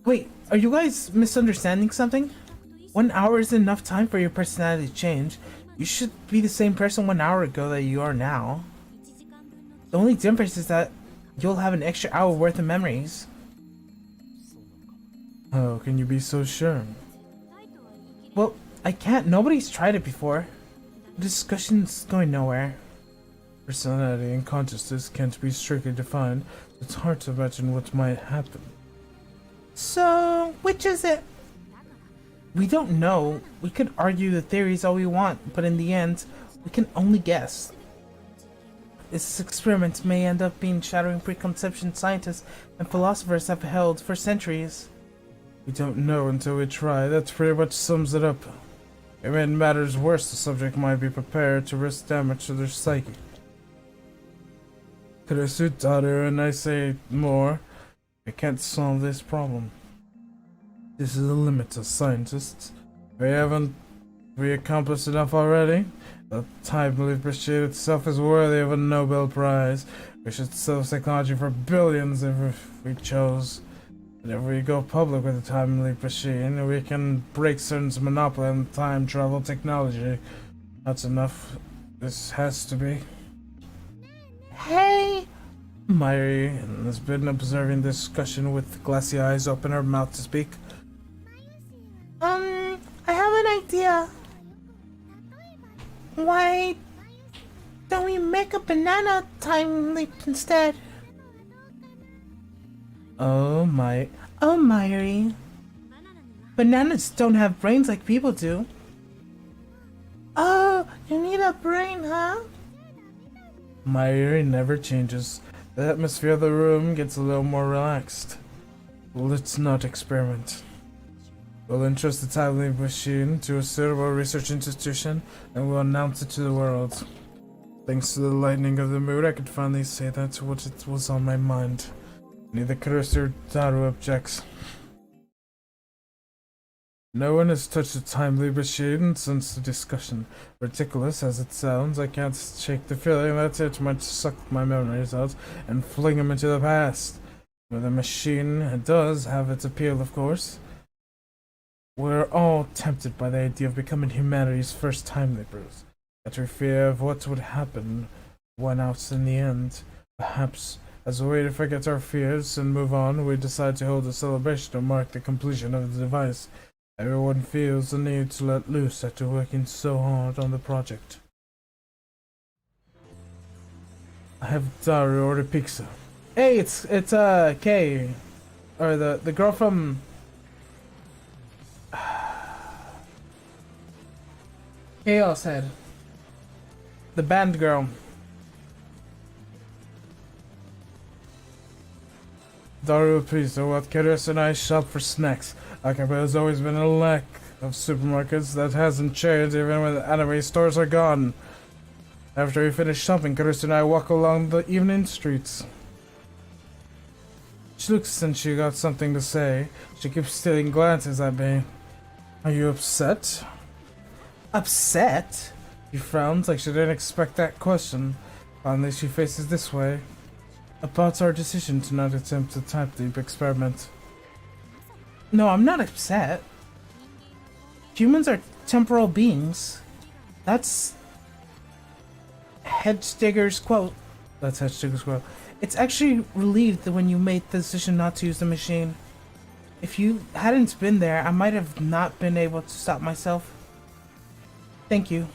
Wait, are you guys misunderstanding something? 1 hour is enough time for your personality to change. You should be the same person 1 hour ago that you are now. The only difference is that you'll have an extra hour worth of memories. How can you be so sure? Well, I can't. Nobody's tried it before. The discussion's going nowhere. Personality and consciousness can't be strictly defined. It's hard to imagine what might happen. So, which is it? We don't know. We could argue the theories all we want, but in the end, we can only guess. This experiment may end up being shattering preconceptions scientists and philosophers have held for centuries. We don't know until we try. That pretty much sums it up. If it made matters worse, the subject might be prepared to risk damage to their psyche. Could I suit daughter and I say more? I can't solve this problem. This is the limit to scientists. Haven't we accomplished enough already? The time leap machine itself is worthy of a Nobel Prize. We should sell technology for billions if we chose. And if we go public with the time leap machine, we can break CERN's monopoly on time travel technology. That's enough. This has to be. Hey! Myri has been observing the discussion with glassy eyes, open her mouth to speak. I have an idea. Why don't we make a banana time leap instead? Oh, Myri. Bananas don't have brains like people do. Oh, you need a brain, huh? Myri never changes. The atmosphere of the room gets a little more relaxed. Let's not experiment. We'll entrust the time leap machine to a suitable research institution and we'll announce it to the world. Thanks to the lightning of the mood, I could finally say that's what it was on my mind. Neither Kurusu or Daru objects. No one has touched the time leap machine since the discussion. Ridiculous as it sounds, I can't shake the feeling that it might suck my memories out and fling them into the past. But the machine does have its appeal, of course. We're all tempted by the idea of becoming humanity's first time leapers. Yet we fear of what would happen when out in the end. Perhaps, as a way to forget our fears and move on, we decide to hold a celebration to mark the completion of the device. Everyone feels the need to let loose after working so hard on the project. I have Daru order pizza. Hey, it's Kay, or the girl from Chaos Head, the band girl. Daru pizza. What Keres and I shop for snacks. Akaba has always been a lack of supermarkets. That hasn't changed even when the anime stores are gone. After we finish shopping, Keres and I walk along the evening streets. She looks and she got something to say. She keeps stealing glances at me. Are you upset? Upset? She frowns like she didn't expect that question. Finally, she faces this way. About our decision to not attempt the time leap experiment. No, I'm not upset. Humans are temporal beings. That's Hedgedigger's quote. That's Hedgedigger's quote. It's actually relieved that when you made the decision not to use the machine. If you hadn't been there, I might have not been able to stop myself. Thank you.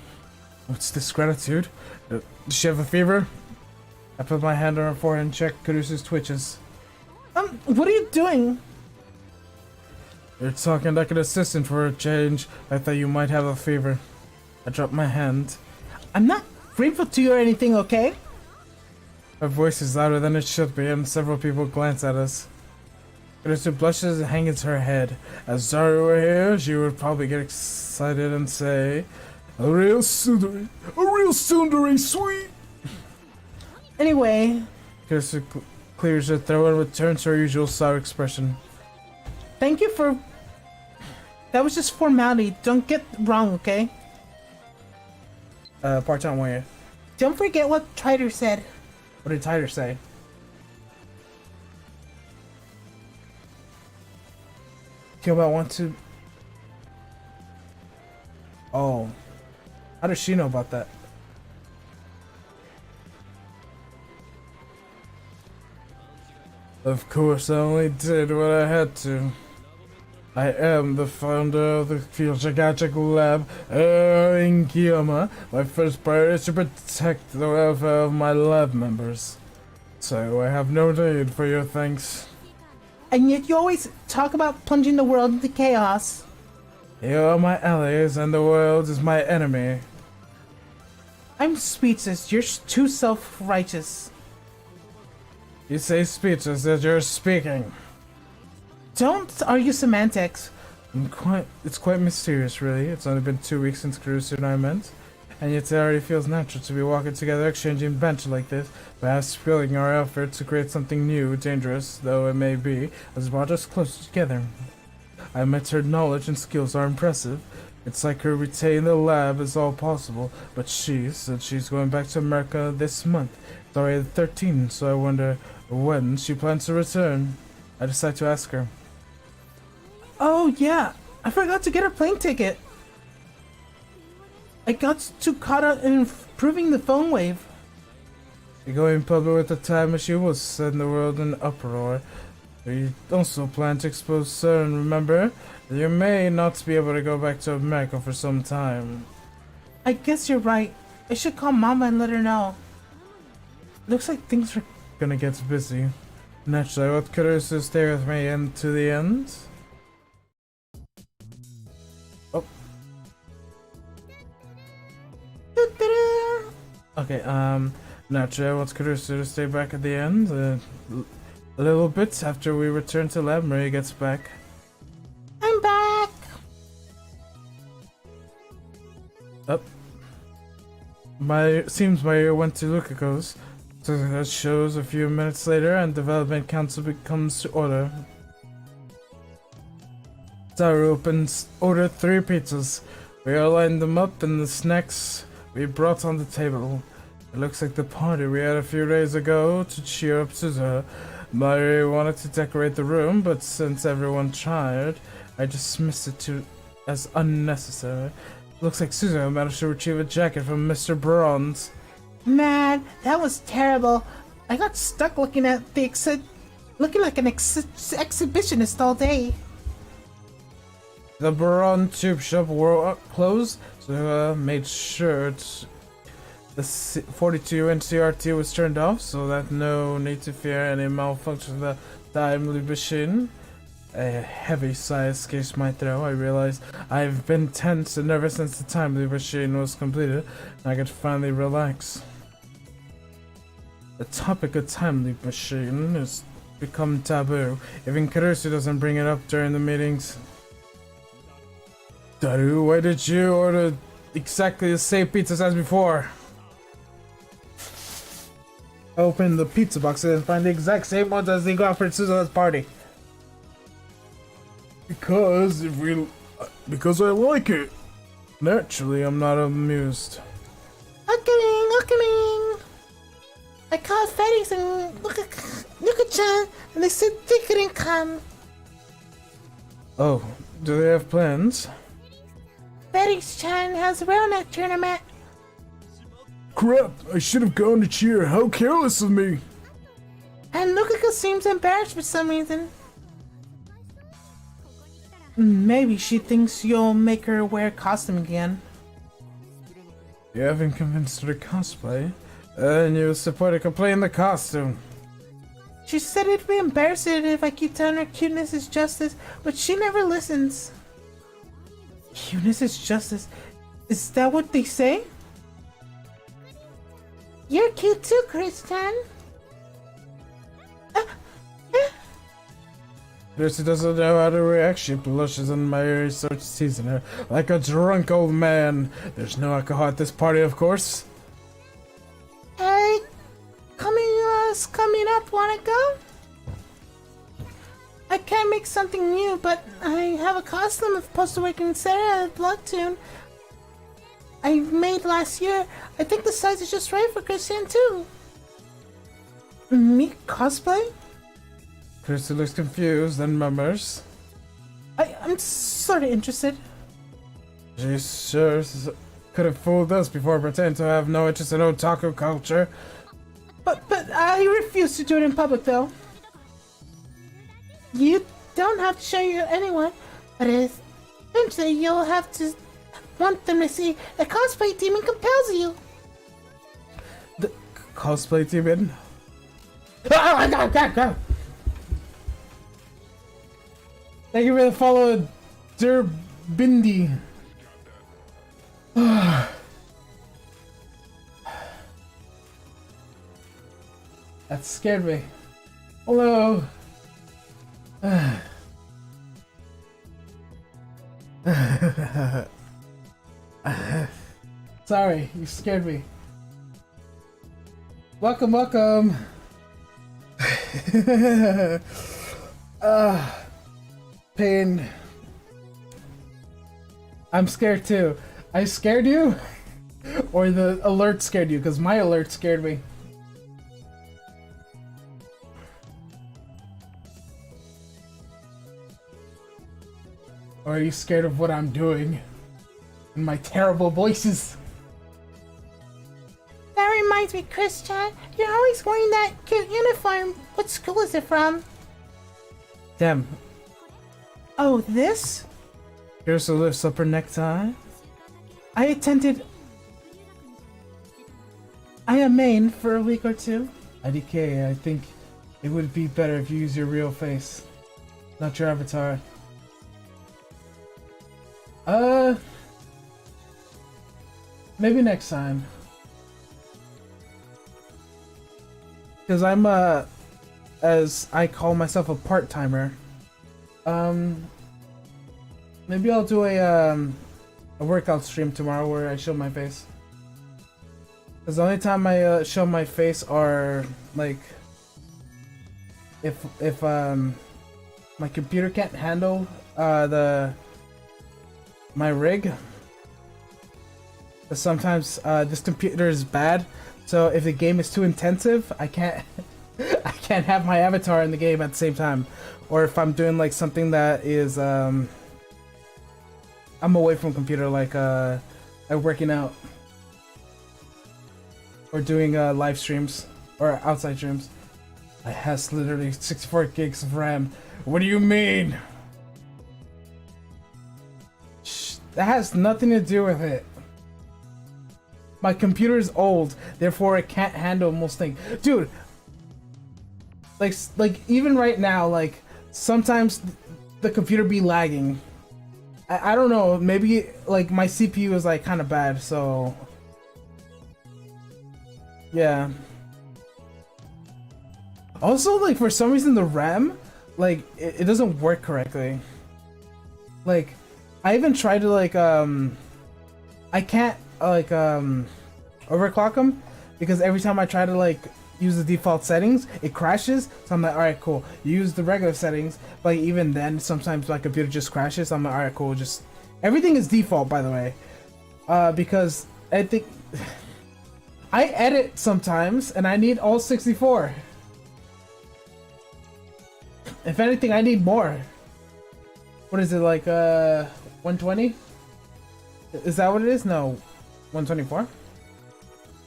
What's this gratitude? Does she have a fever? I put my hand on her forehead and checked Caruso's twitches. What are you doing? You're talking like an assistant for a change. I thought you might have a fever. I dropped my hand. I'm not grateful to you or anything, okay? Her voice is louder than it should be, and several people glance at us. Caruso blushes and hangs her head. As Zaru were here, she would probably get excited and say, a real tsundere, sweet! Anyway, Caruso clears her throat and returns to her usual sour expression. thank you for... That was just formality. Don't get wrong, okay? Part-time warrior. Don't forget what Triter said. What did Tyler say? Killbot want to... Oh. How does she know about that? Of course, I only did what I had to. I am the founder of the Future Lab in Kiyama. My first priority is to protect the welfare of my lab members. So I have no need for your thanks. And yet you always talk about plunging the world into chaos. You are my allies and the world is my enemy. I'm speechless. You're too self-righteous. You say speeches as you're speaking. Don't argue semantics. It's quite mysterious, really. It's only been 2 weeks since Caruso and I met, and yet it already feels natural to be walking together, exchanging banter like this. Perhaps spilling our effort to create something new, dangerous though it may be, has brought us closer together. I met her knowledge and skills are impressive. It's like her retaining the lab is all possible, but she said she's going back to America this month. It's already the 13th, so I wonder when she plans to return. I decided to ask her. Oh yeah, I forgot to get a plane ticket. I got too caught up in improving the phone wave. You're going public with the time machine will send the world in uproar. We also plan to expose CERN, remember? You may not be able to go back to America for some time. I guess you're right. I should call Mama and let her know. Looks like things are Gonna get busy. Naturally, what Caruso stay with me and to the end? Oh. Okay, naturally, I want Caruso to stay back at the end. A little bit after we return to lab, Maria gets back. I'm back. Up. Seems Maria went to Lukako's. So that shows a few minutes later and development council comes to order. Zaru ordered 3 pizzas. We all lined them up and the snacks we brought on the table. It looks like the party we had a few days ago to cheer up Suzuha. Maria wanted to decorate the room, but since everyone tried, I dismissed it as unnecessary. Looks like Suzuha managed to retrieve a jacket from Mr. Bronze. Man, that was terrible. I got stuck looking at the looking like an exhibitionist all day. The Baron Tube Shop were closed, so made sure the 42-inch CRT was turned off, so that no need to fear any malfunction of the timely machine. A heavy sigh escapes my throat. I realized I've been tense and nervous since the timely machine was completed, and I could finally relax. The topic of timely machine has become taboo. Even Caruso doesn't bring it up during the meetings. Daru, why did you order exactly the same pizzas as before? I opened the pizza box and find the exact same ones as they got for Suzuha's party. Because I like it. Naturally, I'm not amused. Welcoming. I called Freddy's and Luka-chan, and they said they couldn't come. Oh, do they have plans? Betty-chan has a Realnet tournament. Crap, I should have gone to cheer. How careless of me. And Lukaka seems embarrassed for some reason. Maybe she thinks you'll make her wear a costume again. You haven't convinced her to cosplay, and you support her completely in the costume. She said it'd be embarrassing if I keep telling her cuteness is justice, but she never listens. Cuteness is justice. Is that what they say? You're cute too, Christian. Lucy doesn't know how to react. She blushes and Mary starts teasing her like a drunk old man. There's no alcohol at this party, of course. Hey, coming up, wanna go? I can't make something new, but I have a costume of Postal Working Sarah Bloodtune I made last year. I think the size is just right for Christian too. Me cosplay? Christy looks confused and murmurs. I'm sort of interested. She sure could have fooled us before pretending to have no interest in otaku culture. But I refuse to do it in public though. You don't have to show you anyone, but eventually you'll have to want them to see the cosplay demon compels you. The cosplay demon? Go! Thank you for the follow, Dear Bindi. That scared me. Hello. Sorry, you scared me. Welcome. Pain. I'm scared too. I scared you? Or the alert scared you? Because my alert scared me. Or are you scared of what I'm doing? And my terrible voices? That reminds me, Christian, you're always wearing that cute uniform. What school is it from? Damn. Oh, this? Here's a lifts up her necktie. I attended IMAIN for a week or two. IDK, I think it would be better if you use your real face, not your avatar. Maybe next time. Because I'm, as I call myself a part-timer, maybe I'll do a workout stream tomorrow where I show my face. Because the only time I show my face are, like, if my computer can't handle, my rig. Sometimes this computer is bad, so if the game is too intensive, I can't have my avatar in the game at the same time. Or if I'm doing like something that is I'm away from computer, like working out or doing live streams or outside streams. I has literally 64 gigs of RAM. What do you mean? That has nothing to do with it. My computer is old, therefore it can't handle most things. Dude, like even right now, like sometimes the computer be lagging. I don't know, maybe like my CPU is like kind of bad, so yeah. Also, like for some reason the RAM, like it doesn't work correctly. Like I even tried to like I can't like overclock them because every time I try to like use the default settings it crashes, so I'm like, alright, cool, use the regular settings, but like, even then sometimes my computer just crashes, so I'm like, alright, cool, just everything is default, by the way, because I think I edit sometimes and I need all 64. If anything, I need more. What is it, like 120? Is that what it is? No. 124?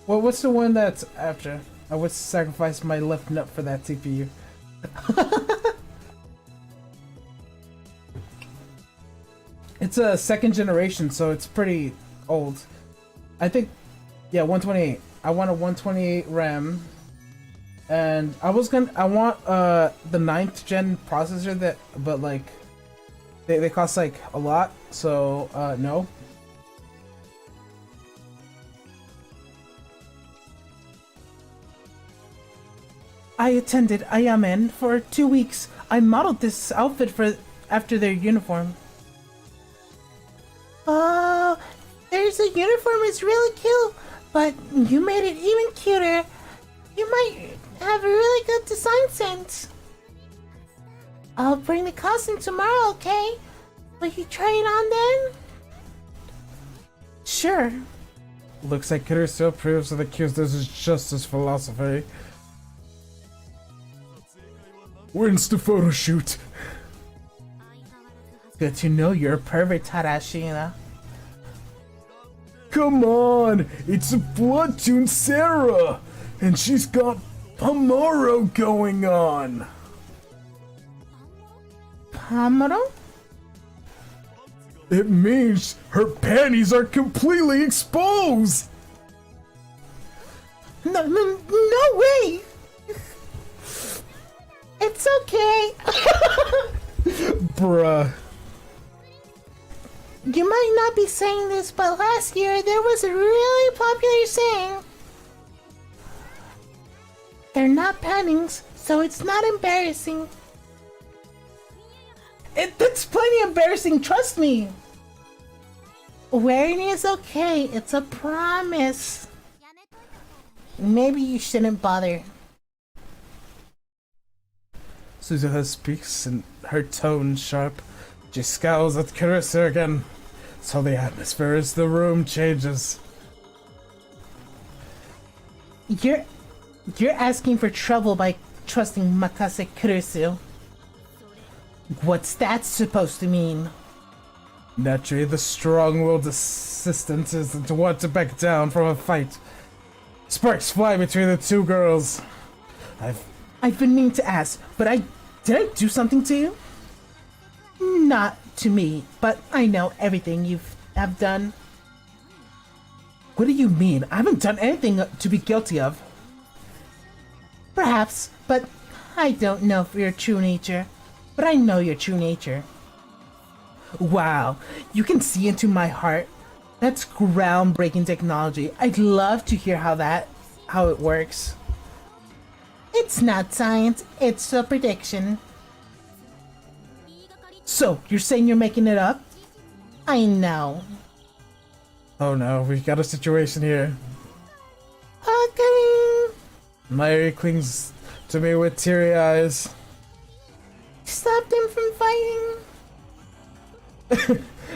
Well, what's the one that's after? I would sacrifice my left nut for that CPU. It's a second generation, so it's pretty old. I think, yeah, 128. I want a 128 RAM. And I want the 9th gen processor that, but like, they cost like a lot, so no. I attended Ayamen for 2 weeks. I modeled this outfit after their uniform. Oh, there's a uniform is really cute, but you made it even cuter. You might have a really good design sense. I'll bring the costume tomorrow, okay? Will you try it on then? Sure. Looks like Kuru still proves that the Kyu's is justice philosophy. When's the photo shoot? Good to know you're a pervert, Tarashina. Come on! It's a Platoon Sarah! And she's got Pomoro going on! Pomoro? It means her panties are completely exposed! No way! It's okay. Bruh. You might not be saying this, but last year there was a really popular saying. They're not pannings, so it's not embarrassing. That's plenty embarrassing, trust me. Wearing is okay, it's a promise. Maybe you shouldn't bother. Suzuha speaks and her tone sharp. She scowls at Carissa again. So the atmosphere as the room changes. You're asking for trouble by trusting Makase Kurisu. What's that supposed to mean? Naturally, the strong-willed assistant isn't want to back down from a fight. Sparks fly between the two girls. I've been meaning to ask, but did I do something to you? Not to me, but I know everything you have done. What do you mean? I haven't done anything to be guilty of. Perhaps, but I don't know for your true nature. But I know your true nature. Wow, you can see into my heart. That's groundbreaking technology. I'd love to hear how it works. It's not science, it's a prediction. So, you're saying you're making it up? I know. Oh no, we've got a situation here. Okay. Mary clings to me with teary eyes. Stop them from fighting.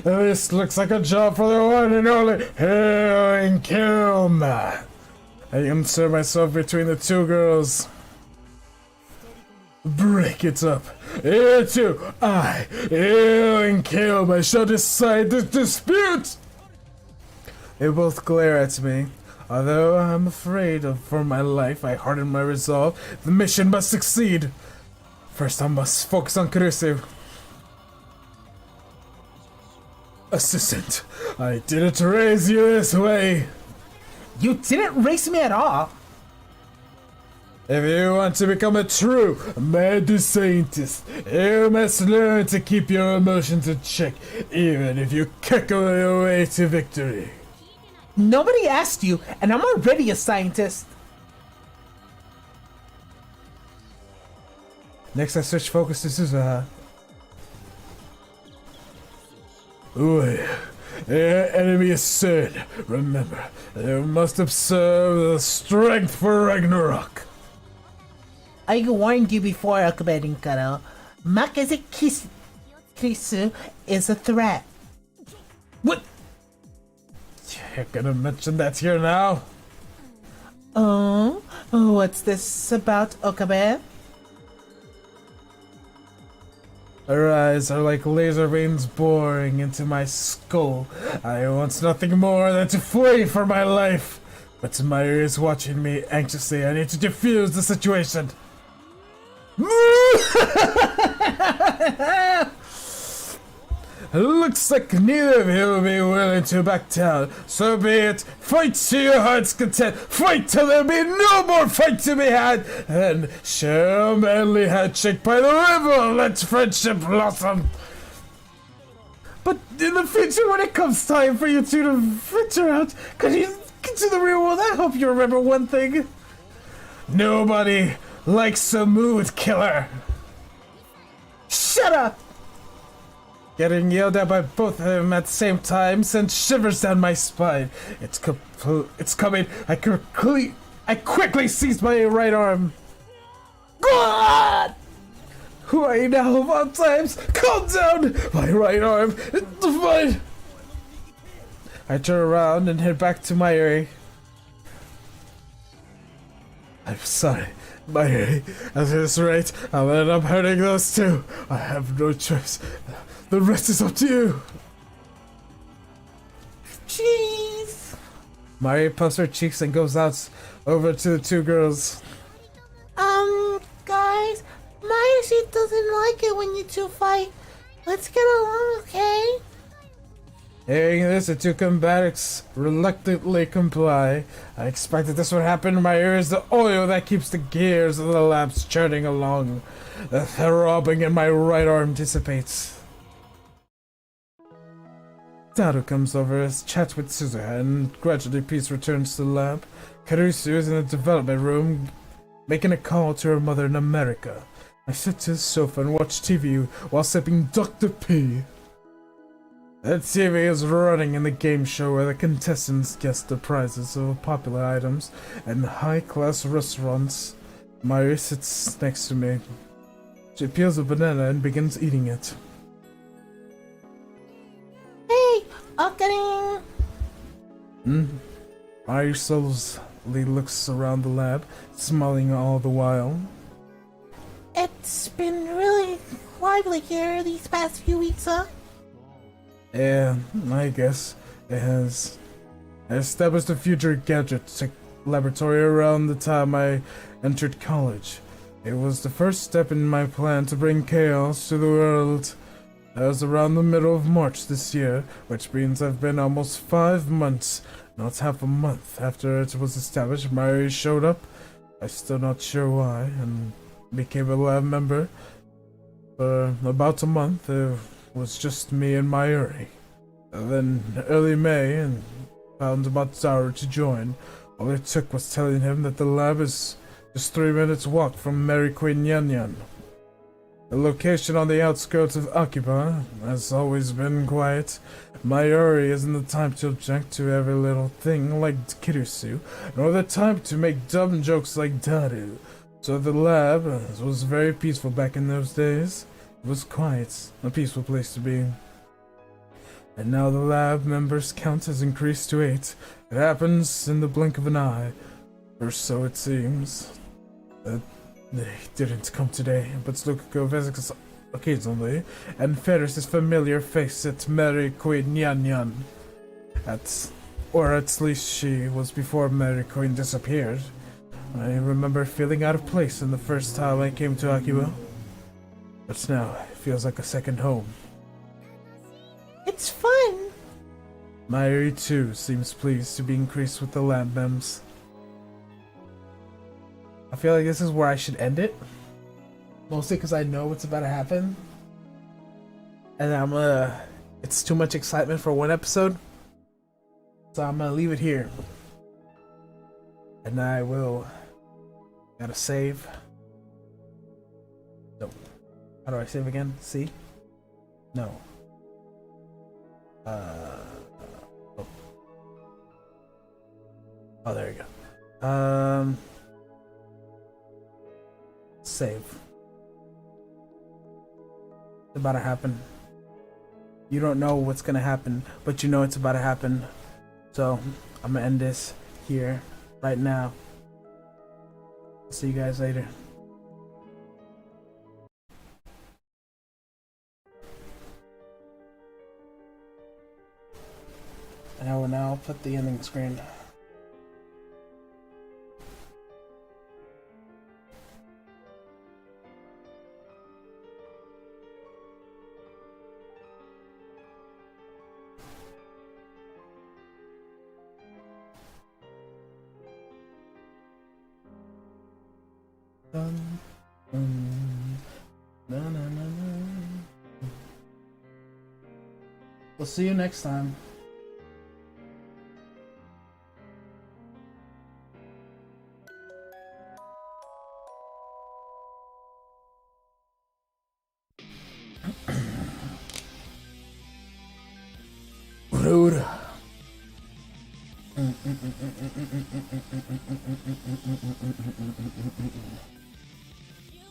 This looks like a job for the one and only Helen Kilma. I insert myself between the two girls. Break it up. Here too, I, Helen Kilma, shall decide this dispute. They both glare at me. Although I'm afraid for my life, I harden my resolve. The mission must succeed. First, I must focus on Kurisu. Assistant, I didn't raise you this way. You didn't race me at all. If you want to become a true mad scientist, you must learn to keep your emotions in check, even if you cackle your way to victory. Nobody asked you, and I'm already a scientist. Next, I switch focus to Suzuha. Oi, the enemy is said. Remember, you must observe the strength for Ragnarok. I warned you before, Okabe Rinkaro. Makase Kurisu is a threat. What? You're gonna mention that here now? Oh, what's this about, Okabe? Her eyes are like laser beams boring into my skull. I want nothing more than to flee for my life. But Mayuri is watching me anxiously. I need to defuse the situation. Looks like neither of you will be willing to back down. So be it. Fight to your heart's content. Fight till there be no more fight to be had. And share a manly handshake by the river. Let friendship blossom. But in the future, when it comes time for you two to venture out, could you get to the real world? I hope you remember one thing. Nobody likes a mood killer. Shut up! Getting yelled at by both of them at the same time sends shivers down my spine. It's coming. I quickly seized my right arm. God! Who are you now of all times? Calm down! My right arm. It's fine. I turn around and head back to Mayuri. I'm sorry, Mayuri. At this rate, I'll end up hurting those two. I have no choice. The rest is up to you. Jeez. Mayuri puffs her cheeks and goes out over to the two girls. Guys, Maya, she doesn't like it when you two fight. Let's get along, okay? Hearing this, the two combatants reluctantly comply. I expected this would happen. My ear is the oil that keeps the gears of the lamps churning along. The throbbing in my right arm dissipates. Daru comes over, chats with Suzuha, and gradually peace returns to the lab. Karusu is in the development room, making a call to her mother in America. I sit to the sofa and watch TV while sipping Dr. P. The TV is running in the game show where the contestants guess the prizes of popular items and high-class restaurants. Mayuri sits next to me. She peels a banana and begins eating it. Hey, Okarin! Mayuri slowly looks around the lab, smiling all the while. It's been really lively here these past few weeks, huh? Yeah, I guess it has. I established a future gadget laboratory around the time I entered college. It was the first step in my plan to bring chaos to the world. That was around the middle of March this year, which means I've been almost 5 months, not half a month after it was established. Mayuri showed up, I'm still not sure why, and became a lab member. For about a month, it was just me and Mayuri. And then early May, and found about Daru to join. All it took was telling him that the lab is just 3 minutes walk from Rakuen Yanyan. The location on the outskirts of Akiba has always been quiet. Mayuri isn't the type to object to every little thing like Kirisu, nor the type to make dumb jokes like Daru. So the lab was very peaceful back in those days. It was quiet, a peaceful place to be. And now the lab members' count has increased to 8. It happens in the blink of an eye, or so it seems. They didn't come today, but Tsukiko visits occasionally, and Ferris is familiar face at Rakuen Yanyan. Or at least she was before Rakuen disappeared. I remember feeling out of place in the first time I came to Akiba. But now, it feels like a second home. It's fun. Mayuri too seems pleased to be increased with the lab mems. I feel like this is where I should end it. Mostly because I know what's about to happen. And it's too much excitement for one episode. So I'm gonna leave it here. And I will... Gotta save. No. How do I save again? C? No. Oh. Oh, there you go. Save. It's about to happen. You don't know what's gonna happen, but you know it's about to happen. So, I'm gonna end this here, right now. See you guys later. And I will now put the ending screen. Dun, dun, na, na, na, na. We'll see you next time. Rude.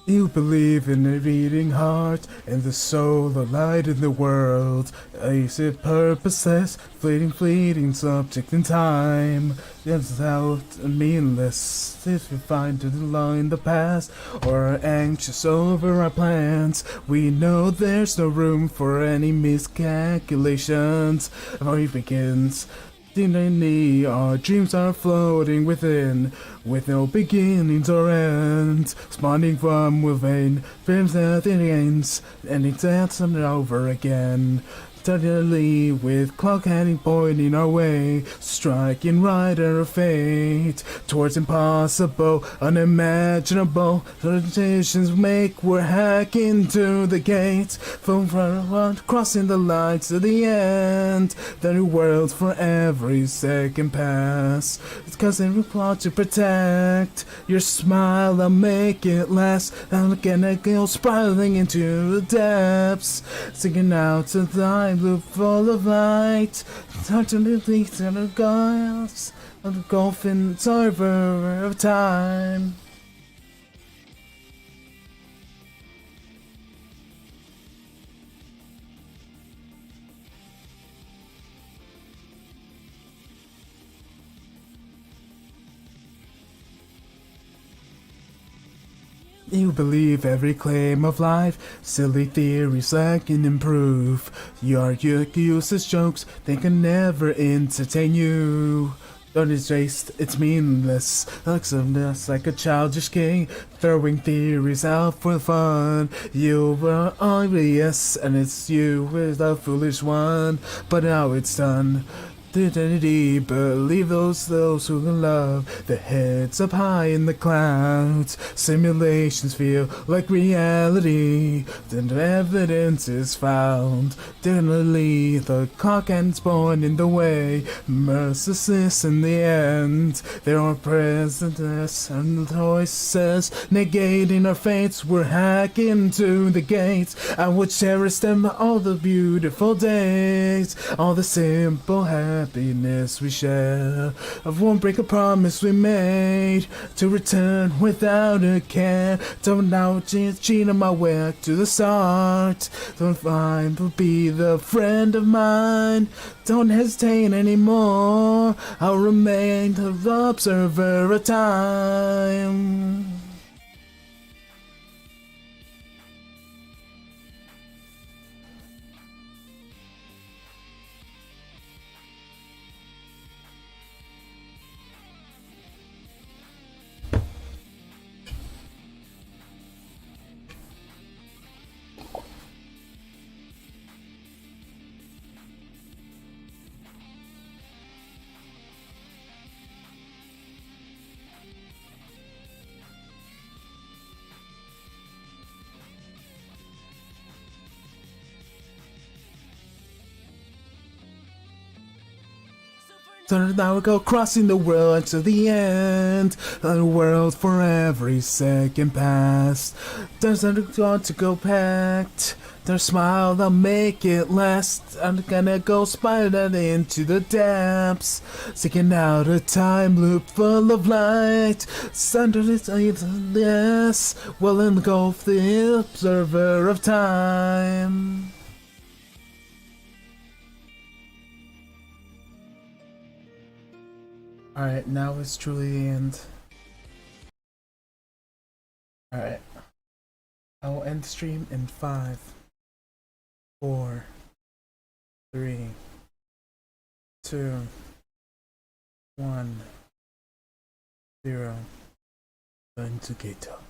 You believe in a beating heart and the soul, the light in the world. Illicit purposeless, fleeting subject in time. It's out and meaningless if we find to line the past or are anxious over our plans. We know there's no room for any miscalculations. Before it begins. Our dreams are floating within, with no beginnings or ends, spawning from within, dreams that it ends, ending that and over again. Suddenly, with clock heading pointing our way, striking right at our fate, towards impossible, unimaginable decisions make we're hacking to the gates, from front, crossing the lights to the end, the new world for every second pass. It's cause they plot to protect your smile and make it last, and gonna go spiraling into the depths, singing out to time loop full of light, touching the leaks and the gulfs of the golfing server of time. You believe every claim of life, silly theories that can improve. Your useless jokes, they can never entertain you. Don't erase, it's meaningless, like a childish king, throwing theories out for fun. You were obvious, and it's you with the foolish one, but now it's done. Believe those who can love, their heads up high in the clouds. Simulations feel like reality, then the evidence is found. Definitely the clock ends born in the way, merciless in the end. There are presentness and voices negating our fates. We're hacking to the gates. I would cherish them all the beautiful days, all the simple happiness we share. I won't break a promise we made to return without a care. Don't now cheat on my way to the start. Don't find will be the friend of mine. Don't hesitate anymore. I'll remain the observer of time. So now we go crossing the world to the end. The world for every second past. There's nothing want to go packed. Their smile, they'll make it last. I'm gonna go spiraling into the depths, seeking out a time loop full of light. Thunder is yes, will engulf the observer of time. Alright, now it's truly the end. Alright. I will end the stream in 5, 4, 3, 2, 1, 0. Indicator.